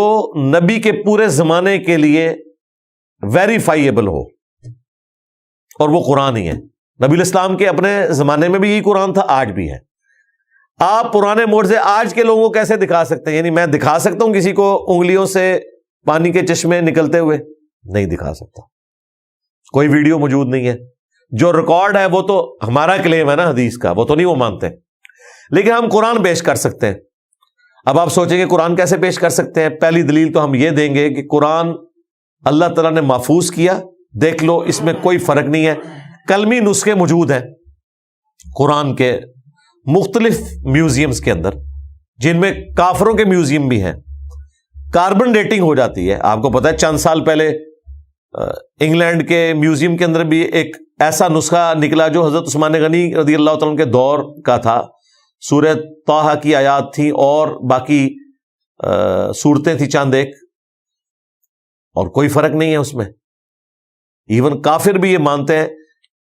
S1: نبی کے پورے زمانے کے لیے ویریفائیبل ہو، اور وہ قرآن ہی ہے۔ نبی علیہ السلام کے اپنے زمانے میں بھی یہی قرآن تھا، آج بھی ہے۔ آپ پرانے معجزے آج کے لوگوں کو کیسے دکھا سکتے ہیں؟ یعنی میں دکھا سکتا ہوں کسی کو انگلیوں سے پانی کے چشمے نکلتے ہوئے؟ نہیں دکھا سکتا، کوئی ویڈیو موجود نہیں ہے۔ جو ریکارڈ ہے وہ تو ہمارا کلیم ہے نا حدیث کا، وہ تو نہیں وہ مانتے، لیکن ہم قرآن پیش کر سکتے ہیں۔ اب آپ سوچیں گے قرآن کیسے پیش کر سکتے ہیں؟ پہلی دلیل تو ہم یہ دیں گے کہ قرآن اللہ تعالیٰ نے محفوظ کیا، دیکھ لو اس میں کوئی فرق نہیں ہے۔ کلمی نسخے موجود ہیں قرآن کے مختلف میوزیمز کے اندر، جن میں کافروں کے میوزیم بھی ہیں۔ کاربن ڈیٹنگ ہو جاتی ہے، آپ کو پتہ ہے چند سال پہلے انگلینڈ کے میوزیم کے اندر بھی ایک ایسا نسخہ نکلا جو حضرت عثمان غنی رضی اللہ تعالیٰ عنہ کے دور کا تھا۔ سورہ طٰہٰ کی آیات تھی اور باقی صورتیں تھی چند ایک، اور کوئی فرق نہیں ہے اس میں۔ ایون کافر بھی یہ مانتے ہیں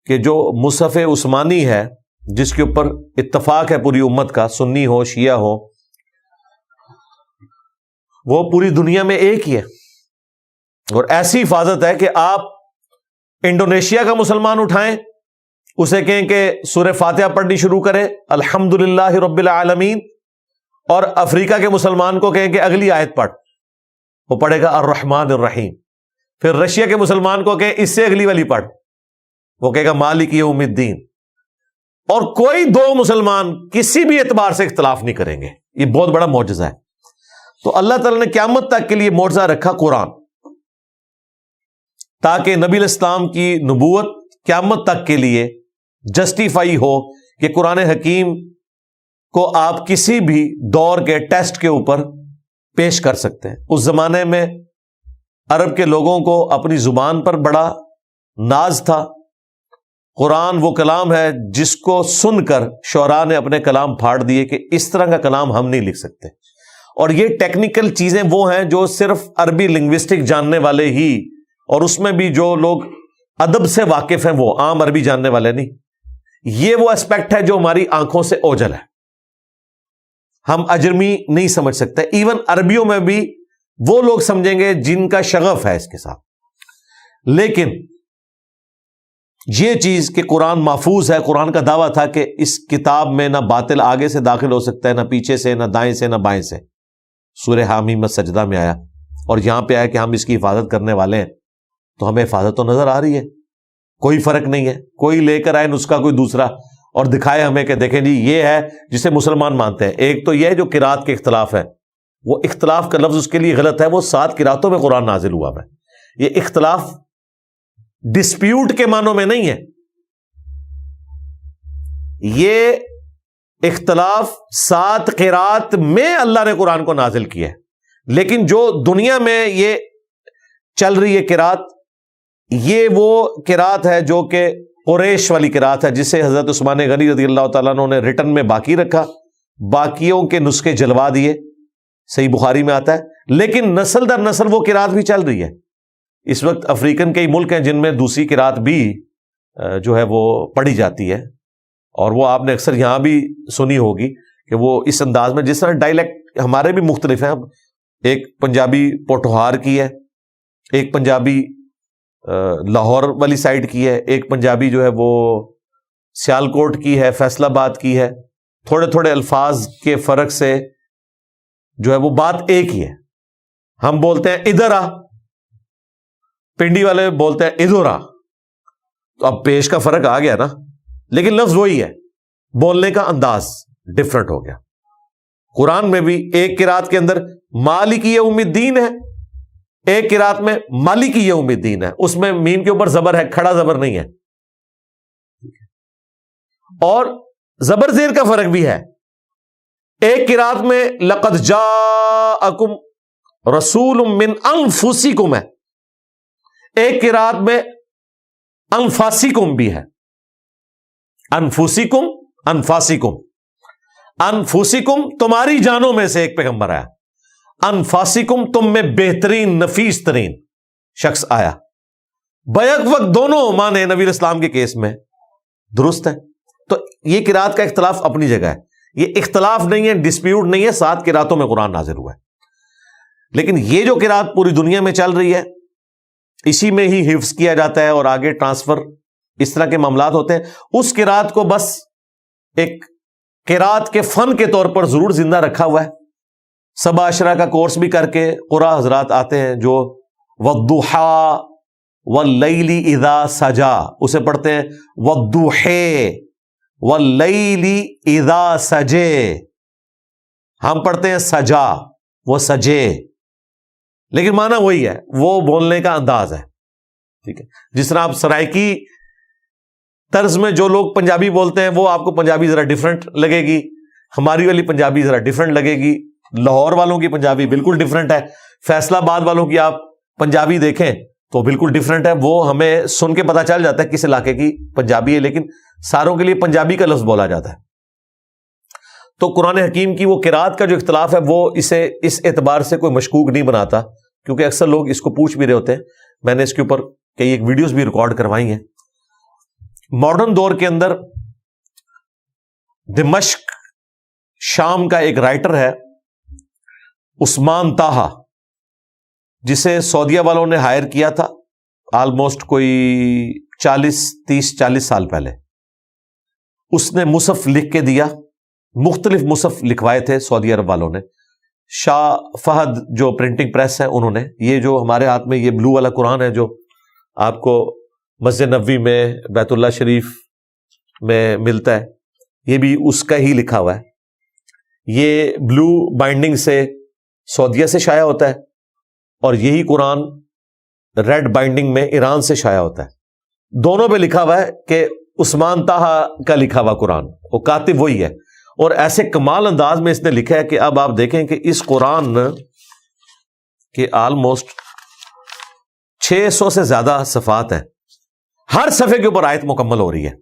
S1: کہ جو مصحف عثمانی ہے، جس کے اوپر اتفاق ہے پوری امت کا، سنی ہو شیعہ ہو، وہ پوری دنیا میں ایک ہی ہے، اور ایسی حفاظت ہے کہ آپ انڈونیشیا کا مسلمان اٹھائیں، اسے کہیں کہ سورہ فاتحہ پڑھنی شروع کرے الحمدللہ رب العالمین، اور افریقہ کے مسلمان کو کہیں کہ اگلی آیت پڑھ، وہ پڑھے گا الرحمن الرحیم۔ پھر رشیا کے مسلمان کو کہیں اس سے اگلی والی پڑھ، وہ کہے گا مالک یوم الدین۔ اور کوئی 2 مسلمان کسی بھی اعتبار سے اختلاف نہیں کریں گے۔ یہ بہت بڑا معجزہ ہے۔ تو اللہ تعالیٰ نے قیامت تک کے لیے معجزہ رکھا قرآن، تاکہ نبی علیہ السلام کی نبوت قیامت تک کے لیے جسٹیفائی ہو کہ قرآن حکیم کو آپ کسی بھی دور کے ٹیسٹ کے اوپر پیش کر سکتے ہیں۔ اس زمانے میں عرب کے لوگوں کو اپنی زبان پر بڑا ناز تھا۔ قرآن وہ کلام ہے جس کو سن کر شعراء نے اپنے کلام پھاڑ دیے کہ اس طرح کا کلام ہم نہیں لکھ سکتے۔ اور یہ ٹیکنیکل چیزیں وہ ہیں جو صرف عربی لنگوسٹک جاننے والے ہی، اور اس میں بھی جو لوگ ادب سے واقف ہیں وہ عام عربی جاننے والے نہیں، یہ وہ اسپیکٹ ہے جو ہماری آنکھوں سے اوجھل ہے، ہم اجرمی نہیں سمجھ سکتے. ایون عربیوں میں بھی وہ لوگ سمجھیں گے جن کا شغف ہے اس کے ساتھ. لیکن یہ چیز کہ قرآن محفوظ ہے، قرآن کا دعویٰ تھا کہ اس کتاب میں نہ باطل آگے سے داخل ہو سکتا ہے، نہ پیچھے سے، نہ دائیں سے، نہ بائیں سے. سورہ حامیم سجدہ میں آیا، اور یہاں پہ آیا کہ ہم اس کی حفاظت کرنے والے ہیں. تو ہمیں حفاظت تو نظر آ رہی ہے، کوئی فرق نہیں ہے. کوئی لے کر آئے نسخہ کوئی دوسرا اور دکھائے ہمیں کہ دیکھیں جی یہ ہے جسے مسلمان مانتے ہیں. ایک تو یہ جو قرات کے اختلاف ہے، وہ اختلاف کا لفظ اس کے لیے غلط ہے، وہ 7 قراتوں میں قرآن نازل ہوا ہے. یہ اختلاف ڈسپیوٹ کے معنوں میں نہیں ہے، یہ اختلاف 7 قرات میں اللہ نے قرآن کو نازل کیا ہے. لیکن جو دنیا میں یہ چل رہی ہے قرات، یہ وہ قرات ہے جو کہ قریش والی قرات ہے، جسے حضرت عثمان غنی رضی اللہ تعالیٰ عنہ نے ریٹن میں باقی رکھا، باقیوں کے نسخے جلوا دیے. صحیح بخاری میں آتا ہے. لیکن نسل در نسل وہ قرات بھی چل رہی ہے. اس وقت افریقن کئی ملک ہیں جن میں دوسری قرات بھی جو ہے وہ پڑھی جاتی ہے، اور وہ آپ نے اکثر یہاں بھی سنی ہوگی کہ وہ اس انداز میں، جس طرح ڈائلیکٹ ہمارے بھی مختلف ہیں. ایک پنجابی پوٹھوہار کی ہے، ایک پنجابی لاہور والی سائڈ کی ہے، ایک پنجابی جو ہے وہ سیالکوٹ کی ہے، فیصل آباد کی ہے. تھوڑے تھوڑے الفاظ کے فرق سے جو ہے وہ بات ایک ہی ہے. ہم بولتے ہیں ادھر آ، پنڈی والے بولتے ہیں ادھر آ. تو اب پیش کا فرق آ گیا نا، لیکن لفظ وہی ہے، بولنے کا انداز ڈفرنٹ ہو گیا. قرآن میں بھی ایک قرات کے اندر مالک یوم الدین ہے، ایک قرات میں مالک یوم الدین ہے. اس میں میم کے اوپر زبر ہے، کھڑا زبر نہیں ہے. اور زبر زیر کا فرق بھی ہے. ایک قرات میں لقد جاءکم رسول من انفسکم ہے، ایک قرات میں انفاسکم بھی ہے. انفسکم، انفاسکم، انفسکم تمہاری جانوں میں سے ایک پیغمبر آیا، انفاسکم تم میں بہترین نفیس ترین شخص آیا. بیک وقت دونوں معنی نبی اسلام کے کیس میں درست ہے. تو یہ قرات کا اختلاف اپنی جگہ ہے، یہ اختلاف نہیں ہے، ڈسپیوٹ نہیں ہے. 7 قراتوں میں قرآن نازل ہوا ہے. لیکن یہ جو قرات پوری دنیا میں چل رہی ہے، اسی میں ہی حفظ کیا جاتا ہے اور آگے ٹرانسفر اس طرح کے معاملات ہوتے ہیں. اس قرات کو بس ایک قرات کے فن کے طور پر ضرور زندہ رکھا ہوا ہے. سبع عشرہ کا کورس بھی کر کے قرآ حضرات آتے ہیں جو والضحیٰ واللیل اذا سجا، اسے پڑھتے ہیں والضحیٰ واللیل اذا سجے. ہم پڑھتے ہیں سجا، وہ سجے، لیکن معنی وہی ہے، وہ بولنے کا انداز ہے. ٹھیک ہے. جس طرح آپ سرائکی طرز میں جو لوگ پنجابی بولتے ہیں، وہ آپ کو پنجابی ذرا ڈفرنٹ لگے گی، ہماری والی پنجابی ذرا ڈفرنٹ لگے گی. لاہور والوں کی پنجابی بالکل ڈفرنٹ ہے. فیصلہ آباد والوں کی آپ پنجابی دیکھیں تو بالکل ڈفرنٹ ہے. وہ ہمیں سن کے پتہ چل جاتا ہے کس علاقے کی پنجابی ہے، لیکن ساروں کے لیے پنجابی کا لفظ بولا جاتا ہے. تو قرآن حکیم کی وہ قرات کا جو اختلاف ہے، وہ اسے اس اعتبار سے کوئی مشکوک نہیں بناتا، کیونکہ اکثر لوگ اس کو پوچھ بھی رہے ہوتے ہیں. میں نے اس کے اوپر کئی ایک ویڈیوز بھی ریکارڈ کروائی ہیں. ماڈرن دور کے اندر دمشق شام کا ایک رائٹر ہے عثمان طاہا، جسے سعودیہ والوں نے ہائر کیا تھا آلموسٹ کوئی 30-40 سال پہلے. اس نے مصحف لکھ کے دیا، مختلف مصحف لکھوائے تھے سعودی عرب والوں نے. شاہ فہد جو پرنٹنگ پریس ہے انہوں نے، یہ جو ہمارے ہاتھ میں یہ بلو والا قرآن ہے جو آپ کو مسجد نبوی میں، بیت اللہ شریف میں ملتا ہے، یہ بھی اس کا ہی لکھا ہوا ہے. یہ بلو بائنڈنگ سے سعودیہ سے شائع ہوتا ہے، اور یہی قرآن ریڈ بائنڈنگ میں ایران سے شائع ہوتا ہے. دونوں پہ لکھا ہوا ہے کہ عثمان طاہا کا لکھا ہوا قرآن، وہ کاتب وہی ہے. اور ایسے کمال انداز میں اس نے لکھا ہے کہ اب آپ دیکھیں کہ اس قرآن کے آلموسٹ 600 سے زیادہ صفحات ہیں. ہر صفحے کے اوپر آیت مکمل ہو رہی ہے.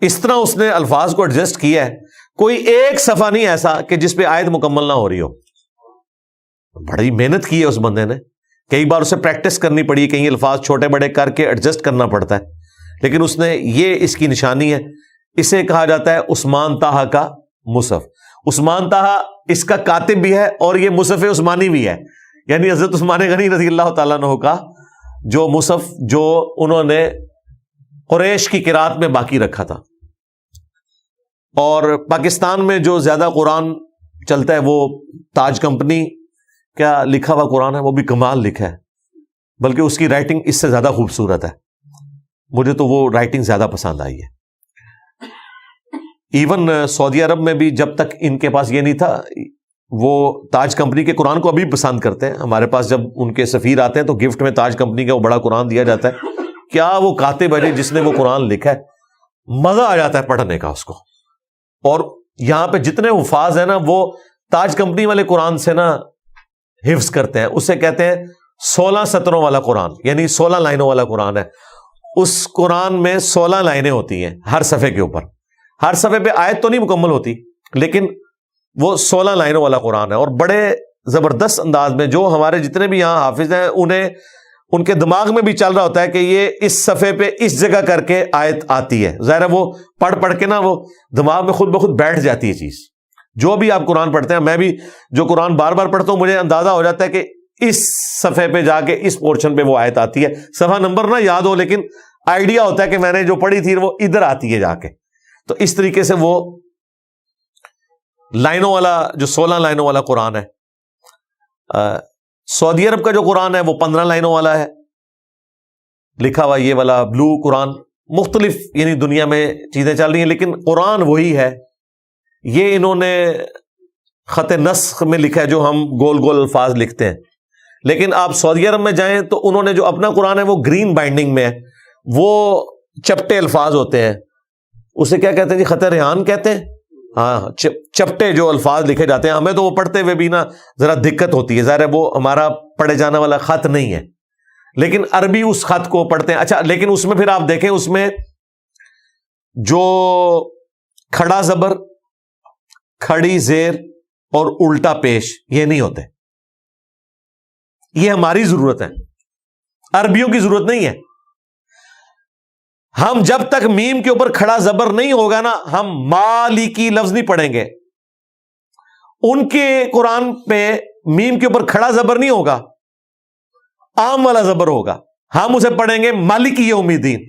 S1: اس طرح اس نے الفاظ کو ایڈجسٹ کیا ہے، کوئی ایک صفحہ نہیں ایسا کہ جس پہ آیت مکمل نہ ہو رہی ہو. بڑی محنت کی ہے اس بندے نے، کئی بار اسے پریکٹس کرنی پڑی، کئی الفاظ چھوٹے بڑے کر کے ایڈجسٹ کرنا پڑتا ہے. لیکن اس نے یہ اس کی نشانی ہے، اسے کہا جاتا ہے عثمان طٰہٰ کا مصحف۔ عثمان طٰہٰ اس کا کاتب بھی ہے اور یہ مصحف عثمانی بھی ہے، یعنی حضرت عثمان غنی رضی اللہ تعالیٰ عنہ کا جو مصحف جو انہوں نے قریش کی قرات میں باقی رکھا تھا۔ اور پاکستان میں جو زیادہ قرآن چلتا ہے وہ تاج کمپنی کا لکھا ہوا قرآن ہے، وہ بھی کمال لکھا ہے، بلکہ اس کی رائٹنگ اس سے زیادہ خوبصورت ہے، مجھے تو وہ رائٹنگ زیادہ پسند آئی ہے۔ ایون سعودی عرب میں بھی جب تک ان کے پاس یہ نہیں تھا، وہ تاج کمپنی کے قرآن کو ابھی پسند کرتے ہیں۔ ہمارے پاس جب ان کے سفیر آتے ہیں تو گفٹ میں تاج کمپنی کا وہ بڑا قرآن دیا جاتا ہے، کیا وہ کاتب ہے جس نے وہ قرآن لکھا ہے، مزہ آ جاتا ہے پڑھنے کا اس کو۔ اور یہاں پہ جتنے حفاظ ہیں نا وہ تاج کمپنی والے قرآن سے نا حفظ کرتے ہیں، اسے کہتے ہیں 16 سطروں والا قرآن، یعنی 16 لائنوں والا قرآن ہے۔ اس قرآن میں 16 لائنیں ہوتی ہیں ہر صفحے کے اوپر، ہر صفحے پہ آیت تو نہیں مکمل ہوتی لیکن وہ 16 لائنوں والا قرآن ہے، اور بڑے زبردست انداز میں جو ہمارے جتنے بھی یہاں حافظ ہیں انہیں ان کے دماغ میں بھی چل رہا ہوتا ہے کہ یہ اس صفحے پہ اس جگہ کر کے آیت آتی ہے، ظاہر ہے وہ پڑھ پڑھ کے نا وہ دماغ میں خود بخود بیٹھ جاتی ہے چیز۔ جو بھی آپ قرآن پڑھتے ہیں، میں بھی جو قرآن بار بار پڑھتا ہوں مجھے اندازہ ہو جاتا ہے کہ اس صفحے پہ جا کے اس پورشن پہ وہ آیت آتی ہے، صفحہ نمبر نہ یاد ہو لیکن آئیڈیا ہوتا ہے کہ میں نے جو پڑھی تھی وہ ادھر آتی ہے جا کے۔ تو اس طریقے سے وہ لائنوں والا جو 16 لائنوں والا قرآن ہے۔ سعودی عرب کا جو قرآن ہے وہ 15 لائنوں والا ہے لکھا ہوا، یہ والا بلو قرآن۔ مختلف یعنی دنیا میں چیزیں چل رہی ہیں لیکن قرآن وہی ہے۔ یہ انہوں نے خط نسخ میں لکھا ہے جو ہم گول گول الفاظ لکھتے ہیں، لیکن آپ سعودی عرب میں جائیں تو انہوں نے جو اپنا قرآن ہے وہ گرین بائنڈنگ میں ہے، وہ چپٹے الفاظ ہوتے ہیں، اسے کیا کہتے ہیں جی، خط ریحان کہتے ہیں، ہاں چپٹے جو الفاظ لکھے جاتے ہیں، ہمیں تو وہ پڑھتے ہوئے بھی نا ذرا دقت ہوتی ہے، ظاہر ہے وہ ہمارا پڑھے جانے والا خط نہیں ہے، لیکن عربی اس خط کو پڑھتے ہیں۔ اچھا لیکن اس میں پھر آپ دیکھیں اس میں جو کھڑا زبر، کھڑی زیر اور الٹا پیش یہ نہیں ہوتے، یہ ہماری ضرورت ہے، عربیوں کی ضرورت نہیں ہے۔ ہم جب تک میم کے اوپر کھڑا زبر نہیں ہوگا نا ہم مالکی لفظ نہیں پڑھیں گے۔ ان کے قرآن پہ میم کے اوپر کھڑا زبر نہیں ہوگا، عام والا زبر ہوگا، ہم اسے پڑھیں گے مالکی یوم الدین،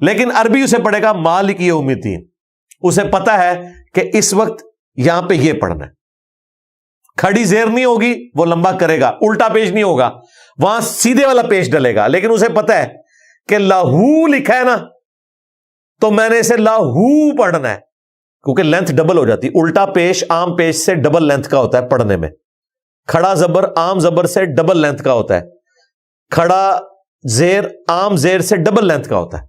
S1: لیکن عربی اسے پڑھے گا مالکی یوم الدین۔ اسے پتا ہے کہ اس وقت یہاں پہ یہ پڑھنا ہے، کھڑی زیر نہیں ہوگی وہ لمبا کرے گا، الٹا پیش نہیں ہوگا، وہاں سیدھے والا پیش ڈلے گا، لیکن اسے پتا ہے کہ لاہو لکھا ہے نا تو میں نے اسے لاہو پڑھنا ہے، کیونکہ لینتھ ڈبل ہو جاتی، الٹا پیش عام پیش سے ڈبل لینتھ کا ہوتا ہے پڑھنے میں، کھڑا زبر عام زبر سے ڈبل لینتھ کا ہوتا ہے، کھڑا زیر عام زیر سے ڈبل لینتھ کا ہوتا ہے،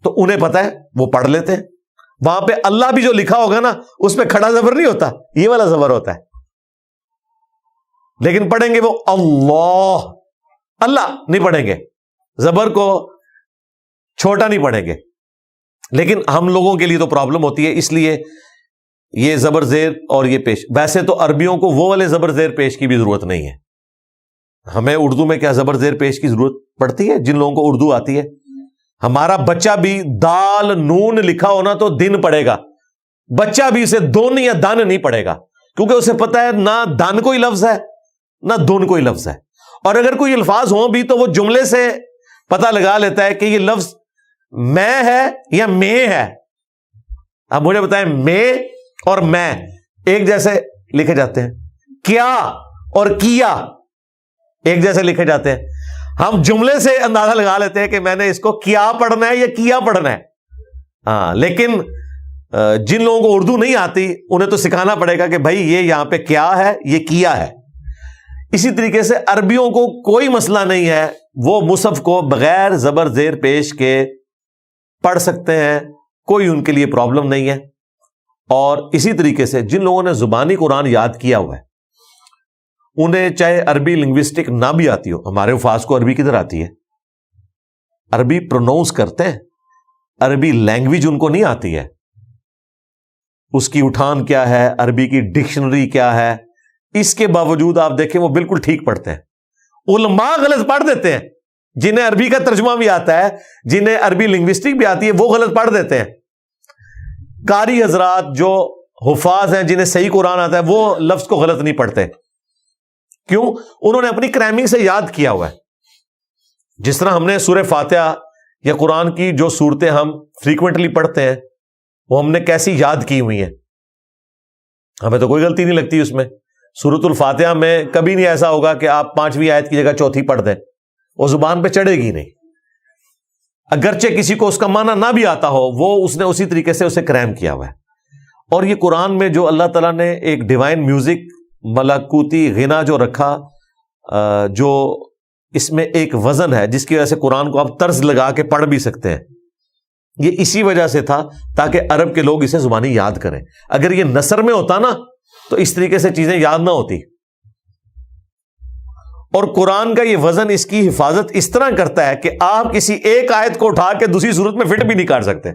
S1: تو انہیں پتا ہے وہ پڑھ لیتے ہیں۔ وہاں پہ اللہ بھی جو لکھا ہوگا نا اس پہ کھڑا زبر نہیں ہوتا، یہ والا زبر ہوتا ہے، لیکن پڑھیں گے وہ اللہ، اللہ نہیں پڑھیں گے، زبر کو چھوٹا نہیں پڑھیں گے، لیکن ہم لوگوں کے لیے تو پرابلم ہوتی ہے، اس لیے یہ زبر زیر اور یہ پیش۔ ویسے تو عربیوں کو وہ والے زبر زیر پیش کی بھی ضرورت نہیں ہے، ہمیں اردو میں کیا زبر زیر پیش کی ضرورت پڑتی ہے جن لوگوں کو اردو آتی ہے؟ ہمارا بچہ بھی دال نون لکھا ہونا تو دن پڑھے گا، بچہ بھی اسے دون یا دن نہیں پڑھے گا، کیونکہ اسے پتا ہے نہ دن کوئی لفظ ہے نہ دون کوئی لفظ ہے، اور اگر کوئی الفاظ ہوں بھی تو وہ جملے سے پتہ لگا لیتا ہے کہ یہ لفظ میں ہے یا میں ہے۔ اب مجھے بتائیں میں اور میں ایک جیسے لکھے جاتے ہیں، کیا اور کیا ایک جیسے لکھے جاتے ہیں، ہم جملے سے اندازہ لگا لیتے ہیں کہ میں نے اس کو کیا پڑھنا ہے یا کیا پڑھنا ہے، ہاں، لیکن جن لوگوں کو اردو نہیں آتی انہیں تو سکھانا پڑے گا کہ بھائی یہ یہاں پہ کیا ہے یہ کیا ہے۔ اسی طریقے سے عربیوں کو کوئی مسئلہ نہیں ہے، وہ مصحف کو بغیر زبر زیر پیش کے پڑھ سکتے ہیں، کوئی ان کے لیے پرابلم نہیں ہے۔ اور اسی طریقے سے جن لوگوں نے زبانی قرآن یاد کیا ہوا ہے انہیں چاہے عربی لنگوسٹک نہ بھی آتی ہو، ہمارے حفاظ کو عربی کدھر آتی ہے، عربی پروناؤنس کرتے ہیں، عربی لینگویج ان کو نہیں آتی ہے، اس کی اٹھان کیا ہے، عربی کی ڈکشنری کیا ہے، اس کے باوجود آپ دیکھیں وہ بالکل ٹھیک پڑھتے ہیں۔ علماء غلط پڑھ دیتے ہیں، جنہیں عربی کا ترجمہ بھی آتا ہے، جنہیں عربی لنگوسٹک بھی آتی ہے، وہ غلط پڑھ دیتے ہیں. قاری حضرات جو حفاظ ہیں، جنہیں صحیح قرآن آتا ہے، وہ لفظ کو غلط نہیں پڑھتے. کیوں؟ انہوں نے اپنی کرامنگ سے یاد کیا ہوا ہے. جس طرح ہم نے سورہ فاتحہ یا قرآن کی جو صورتیں ہم فریکوینٹلی پڑھتے ہیں، وہ ہم نے کیسی یاد کی ہوئی ہیں، ہمیں تو کوئی غلطی نہیں لگتی اس میں. سورۃ الفاتحہ میں کبھی نہیں ایسا ہوگا کہ آپ 5ویں آیت کی جگہ 4تھی پڑھ دیں، وہ زبان پہ چڑھے گی نہیں. اگرچہ کسی کو اس کا معنی نہ بھی آتا ہو، وہ اس نے اسی طریقے سے اسے کریم کیا ہوا ہے. اور یہ قرآن میں جو اللہ تعالیٰ نے ایک ڈیوائن میوزک، ملکوتی غنا جو رکھا، جو اس میں ایک وزن ہے جس کی وجہ سے قرآن کو آپ طرز لگا کے پڑھ بھی سکتے ہیں، یہ اسی وجہ سے تھا تاکہ عرب کے لوگ اسے زبانی یاد کریں. اگر یہ نثر میں ہوتا نا تو اس طریقے سے چیزیں یاد نہ ہوتی. اور قرآن کا یہ وزن اس کی حفاظت اس طرح کرتا ہے کہ آپ کسی ایک آیت کو اٹھا کے دوسری صورت میں فٹ بھی نہیں کر سکتے.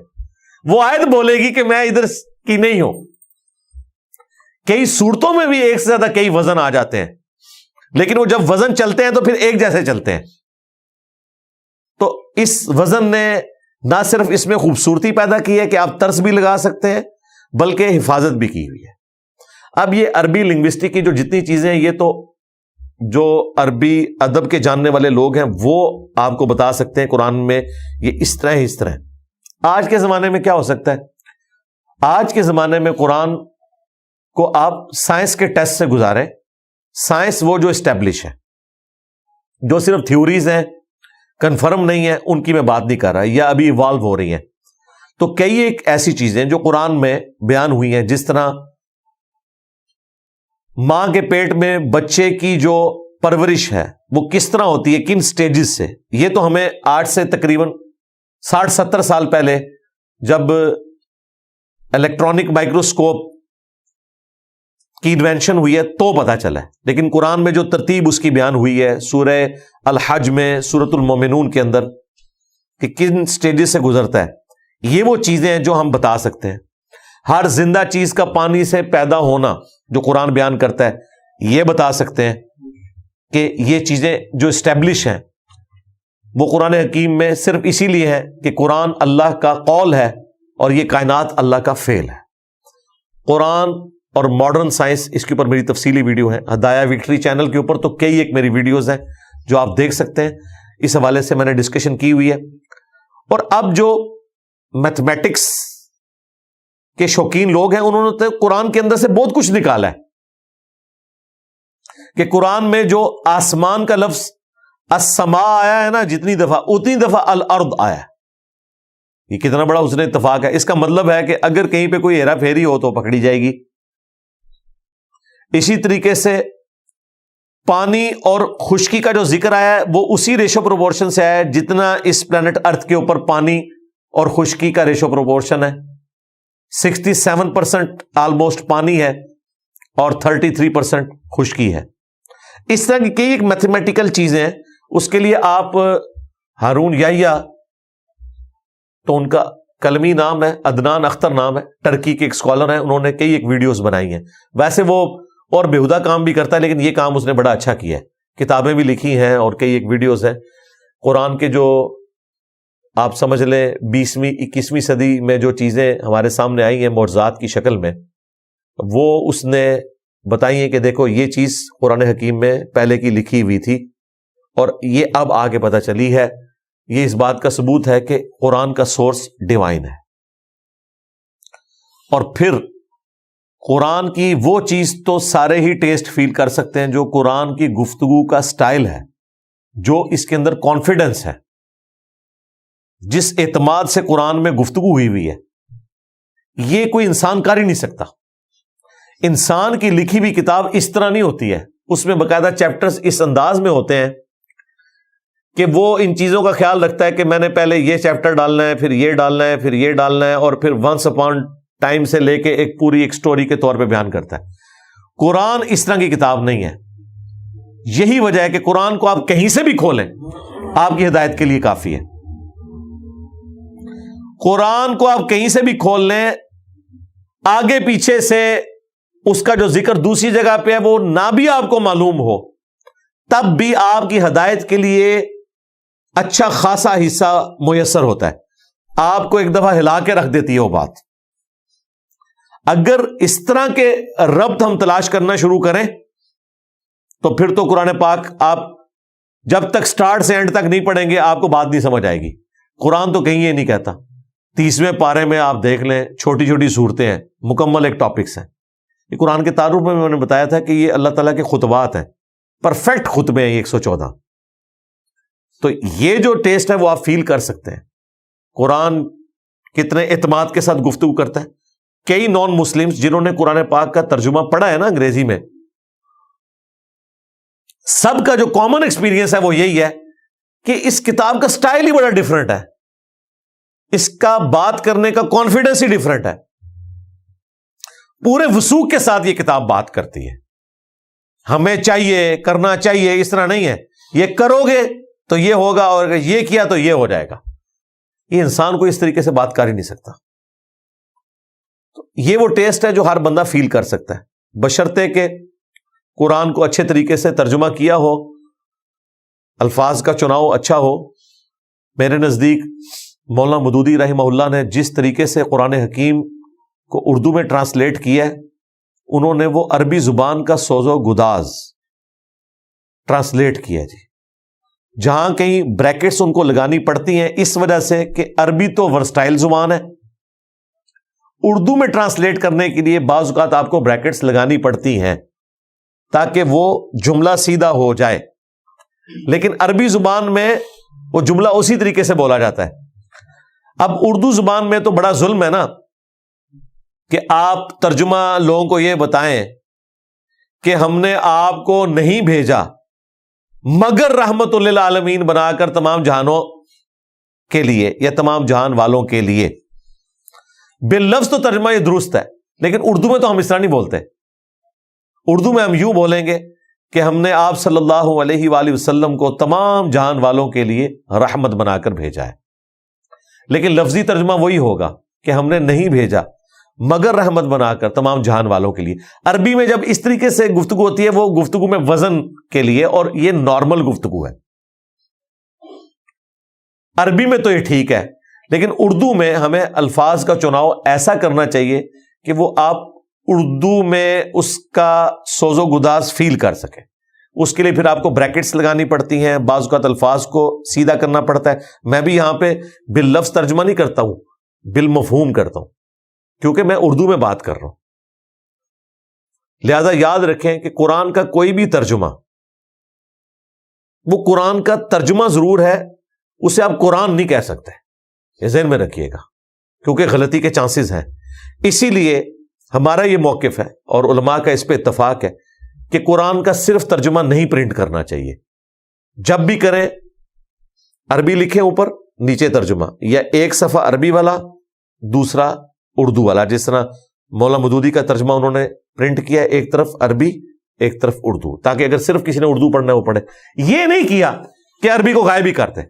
S1: وہ آیت بولے گی کہ میں ادھر کی نہیں ہوں. کئی صورتوں میں بھی ایک سے زیادہ کئی وزن آ جاتے ہیں، لیکن وہ جب وزن چلتے ہیں تو پھر ایک جیسے چلتے ہیں. تو اس وزن نے نہ صرف اس میں خوبصورتی پیدا کی ہے کہ آپ طرز بھی لگا سکتے ہیں، بلکہ حفاظت بھی کی ہوئی ہے. اب یہ عربی لنگوسٹک کی جو جتنی چیزیں ہیں، یہ تو جو عربی ادب کے جاننے والے لوگ ہیں وہ آپ کو بتا سکتے ہیں قرآن میں یہ اس طرح ہے، اس طرح ہے. آج کے زمانے میں کیا ہو سکتا ہے؟ آج کے زمانے میں قرآن کو آپ سائنس کے ٹیسٹ سے گزاریں. سائنس وہ جو اسٹیبلش ہے، جو صرف تھیوریز ہیں، کنفرم نہیں ہے، ان کی میں بات نہیں کر رہا، یا ابھی ایوالو ہو رہی ہیں. تو کئی ایک ایسی چیزیں جو قرآن میں بیان ہوئی ہیں، جس طرح ماں کے پیٹ میں بچے کی جو پرورش ہے وہ کس طرح ہوتی ہے، کن سٹیجز سے، یہ تو ہمیں آج سے تقریباً 60-70 سال پہلے جب الیکٹرانک مائکروسکوپ کی انوینشن ہوئی ہے تو پتہ چلا ہے. لیکن قرآن میں جو ترتیب اس کی بیان ہوئی ہے سورہ الحج میں، سورۃ المومنون کے اندر، کہ کن سٹیجز سے گزرتا ہے، یہ وہ چیزیں ہیں جو ہم بتا سکتے ہیں. ہر زندہ چیز کا پانی سے پیدا ہونا جو قرآن بیان کرتا ہے، یہ بتا سکتے ہیں کہ یہ چیزیں جو اسٹیبلش ہیں وہ قرآن حکیم میں صرف اسی لیے ہے کہ قرآن اللہ کا قول ہے اور یہ کائنات اللہ کا فعل ہے. قرآن اور ماڈرن سائنس، اس کے اوپر میری تفصیلی ویڈیو ہے ہدایہ وکٹری چینل کے اوپر، تو کئی ایک میری ویڈیوز ہیں جو آپ دیکھ سکتے ہیں. اس حوالے سے میں نے ڈسکشن کی ہوئی ہے. اور اب جو میتھمیٹکس کے شوقین لوگ ہیں، انہوں نے قرآن کے اندر سے بہت کچھ نکالا ہے کہ قرآن میں جو آسمان کا لفظ السماء آیا ہے نا، جتنی دفعہ اتنی دفعہ الارض آیا ہے. یہ کتنا بڑا اس نے اتفاق ہے. اس کا مطلب ہے کہ اگر کہیں پہ کوئی ہیرا پھیری ہو تو پکڑی جائے گی. اسی طریقے سے پانی اور خشکی کا جو ذکر آیا ہے وہ اسی ریشو پروپورشن سے آیا ہے جتنا اس پلانٹ ارتھ کے اوپر پانی اور خشکی کا ریشو پروپورشن ہے. 67% آلموسٹ پانی ہے اور 33% خشکی ہے. اس طرح کی کئی ایک میتھمیٹیکل چیزیں ہیں. اس کے لیے آپ ہارون یحییٰ، تو ان کا کلمی نام ہے، عدنان اختر نام ہے، ٹرکی کے ایک اسکالر ہیں، انہوں نے کئی ایک ویڈیوز بنائی ہیں. ویسے وہ اور بےہودہ کام بھی کرتا ہے، لیکن یہ کام اس نے بڑا اچھا کیا ہے. کتابیں بھی لکھی ہیں اور کئی ایک ویڈیوز ہیں. قرآن کے جو آپ سمجھ لیں 20ویں 21ویں صدی میں جو چیزیں ہمارے سامنے آئی ہیں معجزات کی شکل میں، وہ اس نے بتائی ہیں کہ دیکھو یہ چیز قرآن حکیم میں پہلے کی لکھی ہوئی تھی اور یہ اب آگے پتہ چلی ہے. یہ اس بات کا ثبوت ہے کہ قرآن کا سورس ڈیوائن ہے. اور پھر قرآن کی وہ چیز تو سارے ہی ٹیسٹ فیل کر سکتے ہیں جو قرآن کی گفتگو کا سٹائل ہے، جو اس کے اندر کانفیڈنس ہے، جس اعتماد سے قرآن میں گفتگو ہوئی ہے، یہ کوئی انسان کر ہی نہیں سکتا. انسان کی لکھی ہوئی کتاب اس طرح نہیں ہوتی ہے. اس میں باقاعدہ چیپٹرز اس انداز میں ہوتے ہیں کہ وہ ان چیزوں کا خیال رکھتا ہے کہ میں نے پہلے یہ چیپٹر ڈالنا ہے، پھر یہ ڈالنا ہے، پھر یہ ڈالنا ہے، اور پھر ونس اپون ٹائم سے لے کے ایک پوری ایک سٹوری کے طور پہ بیان کرتا ہے. قرآن اس طرح کی کتاب نہیں ہے. یہی وجہ ہے کہ قرآن کو آپ کہیں سے بھی کھولیں آپ کی ہدایت کے لیے کافی ہے. قرآن کو آپ کہیں سے بھی کھول لیں، آگے پیچھے سے اس کا جو ذکر دوسری جگہ پہ ہے وہ نہ بھی آپ کو معلوم ہو، تب بھی آپ کی ہدایت کے لیے اچھا خاصا حصہ میسر ہوتا ہے، آپ کو ایک دفعہ ہلا کے رکھ دیتی ہے وہ بات۔ اگر اس طرح کے ربط ہم تلاش کرنا شروع کریں تو پھر تو قرآن پاک آپ جب تک سٹارٹ سے اینڈ تک نہیں پڑھیں گے آپ کو بات نہیں سمجھ آئے گی۔ قرآن تو کہیں یہ نہیں کہتا۔ 30ویں پارے میں آپ دیکھ لیں، چھوٹی چھوٹی صورتیں ہیں، مکمل ایک ٹاپکس ہیں۔ یہ قرآن کے تعارف میں نے بتایا تھا کہ یہ اللہ تعالیٰ کے خطبات ہیں، پرفیکٹ خطبے ہیں 114۔ تو یہ جو ٹیسٹ ہے وہ آپ فیل کر سکتے ہیں۔ قرآن کتنے اعتماد کے ساتھ گفتگو کرتا ہے۔ کئی نان مسلمز جنہوں نے قرآن پاک کا ترجمہ پڑھا ہے نا انگریزی میں، سب کا جو کامن ایکسپیرینس ہے وہ یہی ہے کہ اس کتاب کا سٹائل ہی بڑا ڈیفرنٹ ہے، اس کا بات کرنے کا کانفیڈنس ہی ڈیفرنٹ ہے۔ پورے وثوق کے ساتھ یہ کتاب بات کرتی ہے۔ ہمیں چاہیے، کرنا چاہیے، اس طرح نہیں ہے، یہ کرو گے تو یہ ہوگا اور اگر یہ کیا تو یہ ہو جائے گا۔ یہ انسان کو اس طریقے سے بات کر ہی نہیں سکتا۔ تو یہ وہ ٹیسٹ ہے جو ہر بندہ فیل کر سکتا ہے، بشرطے کہ قرآن کو اچھے طریقے سے ترجمہ کیا ہو، الفاظ کا چناؤ اچھا ہو۔ میرے نزدیک مولانا مودودی رحمہ اللہ نے جس طریقے سے قرآن حکیم کو اردو میں ٹرانسلیٹ کیا ہے، انہوں نے وہ عربی زبان کا سوز و گداز ٹرانسلیٹ کیا ہے جی۔ جہاں کہیں بریکٹس ان کو لگانی پڑتی ہیں اس وجہ سے کہ عربی تو ورسٹائل زبان ہے، اردو میں ٹرانسلیٹ کرنے کے لیے بعض اوقات آپ کو بریکٹس لگانی پڑتی ہیں تاکہ وہ جملہ سیدھا ہو جائے، لیکن عربی زبان میں وہ جملہ اسی طریقے سے بولا جاتا ہے۔ اب اردو زبان میں تو بڑا ظلم ہے نا کہ آپ ترجمہ لوگوں کو یہ بتائیں کہ ہم نے آپ کو نہیں بھیجا مگر رحمت للعالمین بنا کر تمام جہانوں کے لیے یا تمام جہان والوں کے لیے۔ باللفظ تو ترجمہ یہ درست ہے، لیکن اردو میں تو ہم اس طرح نہیں بولتے۔ اردو میں ہم یوں بولیں گے کہ ہم نے آپ صلی اللہ علیہ وآلہ وسلم کو تمام جہان والوں کے لیے رحمت بنا کر بھیجا ہے، لیکن لفظی ترجمہ وہی ہوگا کہ ہم نے نہیں بھیجا مگر رحمت بنا کر تمام جہان والوں کے لیے۔ عربی میں جب اس طریقے سے گفتگو ہوتی ہے وہ گفتگو میں وزن کے لیے، اور یہ نارمل گفتگو ہے۔ عربی میں تو یہ ٹھیک ہے، لیکن اردو میں ہمیں الفاظ کا چناؤ ایسا کرنا چاہیے کہ وہ آپ اردو میں اس کا سوز و گداز فیل کر سکیں۔ اس کے لیے پھر آپ کو بریکٹس لگانی پڑتی ہیں، بعض اوقات الفاظ کو سیدھا کرنا پڑتا ہے۔ میں بھی یہاں پہ باللفظ ترجمہ نہیں کرتا ہوں، بالمفہوم کرتا ہوں، کیونکہ میں اردو میں بات کر رہا ہوں۔ لہذا یاد رکھیں کہ قرآن کا کوئی بھی ترجمہ، وہ قرآن کا ترجمہ ضرور ہے، اسے آپ قرآن نہیں کہہ سکتے، یہ ذہن میں رکھیے گا، کیونکہ غلطی کے چانسز ہیں۔ اسی لیے ہمارا یہ موقف ہے اور علماء کا اس پہ اتفاق ہے کہ قرآن کا صرف ترجمہ نہیں پرنٹ کرنا چاہیے۔ جب بھی کریں عربی لکھیں اوپر، نیچے ترجمہ، یا ایک صفحہ عربی والا دوسرا اردو والا، جس طرح مولانا مودودی کا ترجمہ انہوں نے پرنٹ کیا، ایک طرف عربی ایک طرف اردو، تاکہ اگر صرف کسی نے اردو پڑھنا ہے وہ پڑھے۔ یہ نہیں کیا کہ عربی کو غائب ہی کرتے،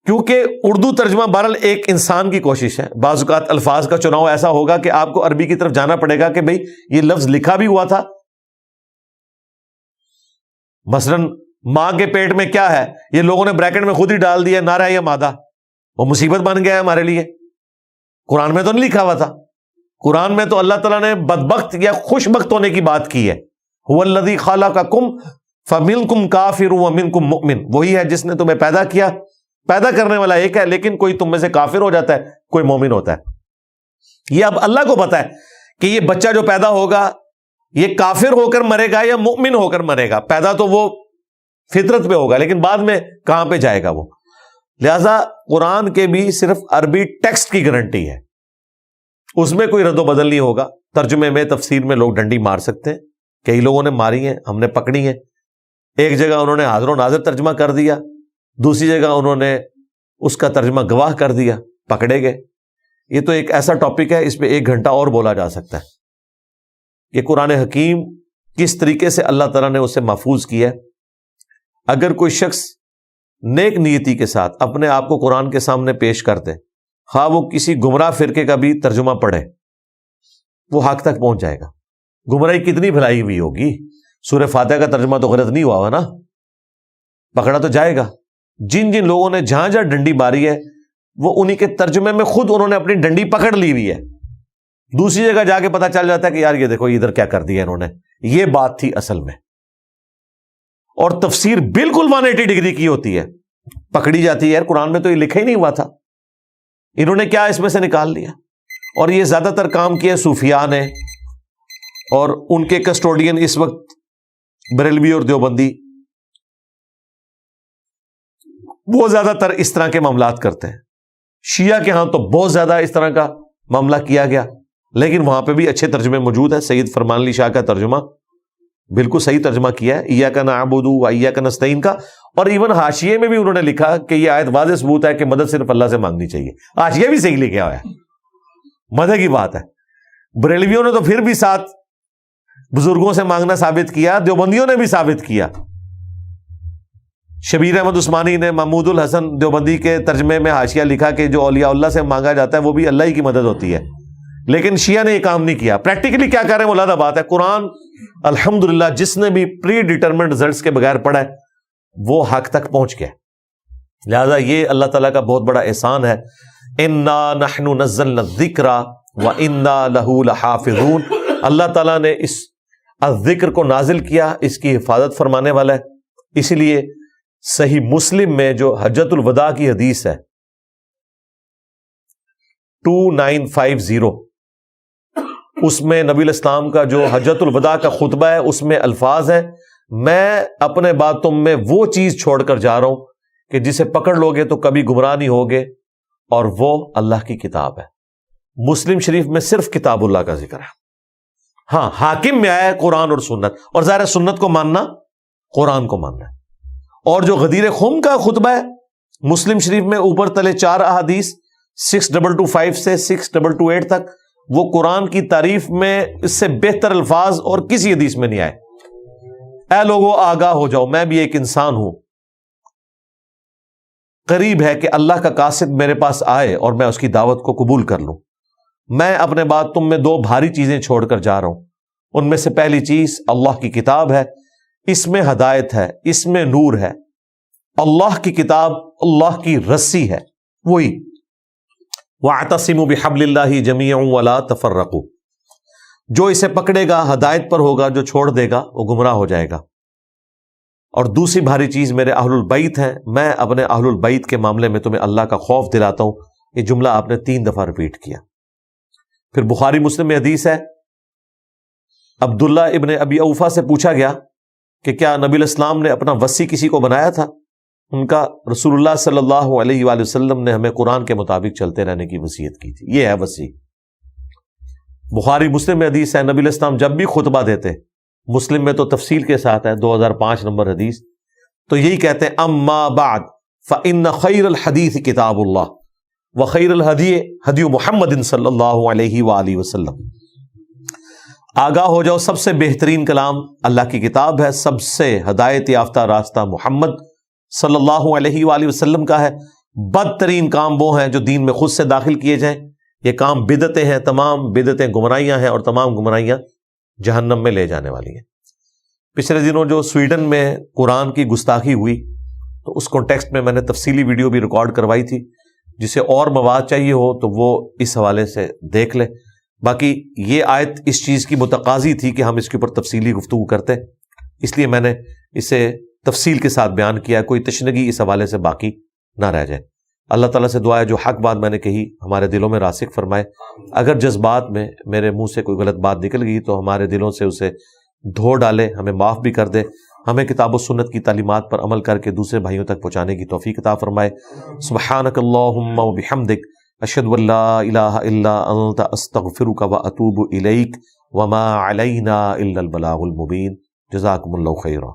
S1: کیونکہ اردو ترجمہ بہرحال ایک انسان کی کوشش ہے۔ بعض اوقات الفاظ کا چناؤ ایسا ہوگا کہ آپ کو عربی کی طرف جانا پڑے گا کہ بھئی یہ لفظ لکھا بھی ہوا تھا، مثلا ماں کے پیٹ میں کیا ہے یہ لوگوں نے بریکٹ میں خود ہی ڈال دیا، نارا یا مادہ، وہ مصیبت بن گیا ہے ہمارے لیے۔ قرآن میں تو نہیں لکھا ہوا تھا، قرآن میں تو اللہ تعالیٰ نے بدبخت یا خوش بخت ہونے کی بات کی ہے۔ هو الذی خلقکم فمنکم کافر ومنکم مؤمن، وہی ہے جس نے تمہیں پیدا کیا، پیدا کرنے والا ایک ہے، لیکن کوئی تم میں سے کافر ہو جاتا ہے، کوئی مومن ہوتا ہے۔ یہ اب اللہ کو پتا ہے کہ یہ بچہ جو پیدا ہوگا یہ کافر ہو کر مرے گا یا مؤمن ہو کر مرے گا۔ پیدا تو وہ فطرت پہ ہوگا، لیکن بعد میں کہاں پہ جائے گا وہ۔ لہذا قرآن کے بھی صرف عربی ٹیکسٹ کی گارنٹی ہے، اس میں کوئی رد و بدل نہیں ہوگا۔ ترجمے میں تفسیر میں لوگ ڈنڈی مار سکتے ہیں، کئی لوگوں نے ماری ہیں، ہم نے پکڑی ہیں۔ ایک جگہ انہوں نے حاضر و ناظر ترجمہ کر دیا، دوسری جگہ انہوں نے اس کا ترجمہ گواہ کر دیا، پکڑے گئے۔ یہ تو ایک ایسا ٹاپک ہے، اس پہ 1 گھنٹہ اور بولا جا سکتا ہے کہ قرآن حکیم کس طریقے سے اللہ تعالیٰ نے اسے محفوظ کیا ہے۔ اگر کوئی شخص نیک نیتی کے ساتھ اپنے آپ کو قرآن کے سامنے پیش کرتے، خواہ وہ کسی گمراہ فرقے کا بھی ترجمہ پڑھے، وہ حق تک پہنچ جائے گا۔ گمراہی کتنی بھلائی ہوئی ہوگی، سورہ فاتحہ کا ترجمہ تو غلط نہیں ہوا ہوا نا، پکڑا تو جائے گا۔ جن جن لوگوں نے جہاں جہاں ڈنڈی ماری ہے وہ انہی کے ترجمے میں خود انہوں نے اپنی ڈنڈی پکڑ لی ہوئی ہے. دوسری جگہ جا کے پتا چل جاتا ہے کہ یار یہ دیکھو ادھر کیا کر دیا انہوں نے. یہ بات تھی اصل میں. اور تفسیر بالکل 180 ڈگری کی ہوتی ہے, پکڑی جاتی ہے. یار قرآن میں تو یہ لکھا ہی نہیں ہوا تھا, انہوں نے کیا اس میں سے نکال لیا. اور یہ زیادہ تر کام کیا صوفیاء نے, اور ان کے کسٹوڈین اس وقت بریلوی اور دیوبندی, وہ زیادہ تر اس طرح کے معاملات کرتے ہیں. شیعہ کے ہاں تو بہت زیادہ اس طرح کا معاملہ کیا گیا, لیکن وہاں پہ بھی اچھے ترجمے موجود ہیں. سید فرمان علی شاہ کا ترجمہ بالکل صحیح ترجمہ کیا ہے, ایاک نعبد و ایاک نستعین کا. اور ایون حاشیے میں بھی انہوں نے لکھا کہ یہ آیت واضح ثبوت ہے کہ مدد صرف اللہ سے مانگنی چاہیے. حاشیہ بھی صحیح لکھا ہوا ہے, مدد کی بات ہے. بریلویوں نے تو پھر بھی ساتھ بزرگوں سے مانگنا ثابت کیا, دیوبندیوں نے بھی ثابت کیا. شبیر احمد عثمانی نے محمود الحسن دیوبندی کے ترجمے میں حاشیہ لکھا کہ جو اولیاء اللہ سے مانگا جاتا ہے وہ بھی اللہ ہی کی مدد ہوتی ہے. لیکن شیعہ نے یہ کام نہیں کیا. پریکٹیکلی کیا کر رہے ہیں وہ علیحدہ بات ہے. قرآن الحمدللہ جس نے بھی پری ڈیٹرمنٹ رزلٹس کے بغیر پڑھا ہے وہ حق تک پہنچ گیا. لہذا یہ اللہ تعالیٰ کا بہت بڑا احسان ہے. انا نحن نزلنا الذکر وانا لہ لحافظون. اللہ تعالیٰ نے اس ذکر کو نازل کیا, اس کی حفاظت فرمانے والا ہے. اسی لیے صحیح مسلم میں جو حجۃ الوداع کی حدیث ہے 2950, اس میں نبی الاسلام کا جو حجۃ الوداع کا خطبہ ہے اس میں الفاظ ہیں, میں اپنے بعد تم میں وہ چیز چھوڑ کر جا رہا ہوں کہ جسے پکڑ لوگے تو کبھی گمراہ نہیں ہوگے, اور وہ اللہ کی کتاب ہے. مسلم شریف میں صرف کتاب اللہ کا ذکر ہے. ہاں حاکم میں آیا ہے قرآن اور سنت, اور ظاہر سنت کو ماننا قرآن کو ماننا ہے. اور جو غدیر خم کا خطبہ ہے مسلم شریف میں اوپر تلے 4 احادیث 6225 سے 6228 تک, وہ قرآن کی تعریف میں اس سے بہتر الفاظ اور کسی حدیث میں نہیں آئے. اے لوگو آگاہ ہو جاؤ, میں بھی ایک انسان ہوں, قریب ہے کہ اللہ کا قاصد میرے پاس آئے اور میں اس کی دعوت کو قبول کر لوں. میں اپنے بعد تم میں 2 بھاری چیزیں چھوڑ کر جا رہا ہوں. ان میں سے پہلی چیز اللہ کی کتاب ہے, اس میں ہدایت ہے, اس میں نور ہے. اللہ کی کتاب اللہ کی رسی ہے, وہی وَاعْتَصِمُوا بِحَبْلِ اللَّهِ جَمِيعًا وَلَا تَفَرَّقُوا. جو اسے پکڑے گا ہدایت پر ہوگا, جو چھوڑ دے گا وہ گمراہ ہو جائے گا. اور دوسری بھاری چیز میرے اہل البیت ہیں, میں اپنے اہل البیت کے معاملے میں تمہیں اللہ کا خوف دلاتا ہوں. یہ جملہ آپ نے 3 دفعہ ریپیٹ کیا. پھر بخاری مسلم میں حدیث ہے, عبداللہ ابن ابی اوفا سے پوچھا گیا کہ کیا نبی الاسلام نے اپنا وصی کسی کو بنایا تھا؟ ان کا رسول اللہ صلی اللہ علیہ وآلہ وسلم نے ہمیں قرآن کے مطابق چلتے رہنے کی وصیت کی تھی. یہ ہے وصی. بخاری مسلم میں حدیث ہے, نبی الاسلام جب بھی خطبہ دیتے, مسلم میں تو تفصیل کے ساتھ ہے 2005 نمبر حدیث, تو یہی کہتے ہیں اما بعد فإن خیر الحدیث کتاب اللہ وخیر الہدی ہدی محمد صلی اللہ علیہ وآلہ وسلم. آگاہ ہو جاؤ, سب سے بہترین کلام اللہ کی کتاب ہے, سب سے ہدایت یافتہ راستہ محمد صلی اللہ علیہ وآلہ وسلم کا ہے. بدترین کام وہ ہیں جو دین میں خود سے داخل کیے جائیں. یہ کام بدعتیں ہیں, تمام بدعتیں گمراہیاں ہیں, اور تمام گمراہیاں جہنم میں لے جانے والی ہیں. پچھلے دنوں جو سویڈن میں قرآن کی گستاخی ہوئی, تو اس کانٹیکسٹ میں میں نے تفصیلی ویڈیو بھی ریکارڈ کروائی تھی. جسے اور مواد چاہیے ہو تو وہ اس حوالے سے دیکھ لے. باقی یہ آیت اس چیز کی متقاضی تھی کہ ہم اس کے اوپر تفصیلی گفتگو کرتے, اس لیے میں نے اسے تفصیل کے ساتھ بیان کیا, کوئی تشنگی اس حوالے سے باقی نہ رہ جائے. اللہ تعالیٰ سے دعا ہے جو حق بات میں نے کہی ہمارے دلوں میں راسخ فرمائے. اگر جذبات میں میرے منہ سے کوئی غلط بات نکل گئی تو ہمارے دلوں سے اسے دھو ڈالے, ہمیں معاف بھی کر دے. ہمیں کتاب و سنت کی تعلیمات پر عمل کر کے دوسرے بھائیوں تک پہنچانے کی توفیق عطا فرمائے. سبحانک اللہم و بحمدک اشہد ان لا الہ الا انت استغفرک و اتوب الیک وما علینا الا البلاغ المبین. جزاکم اللہ خیرا.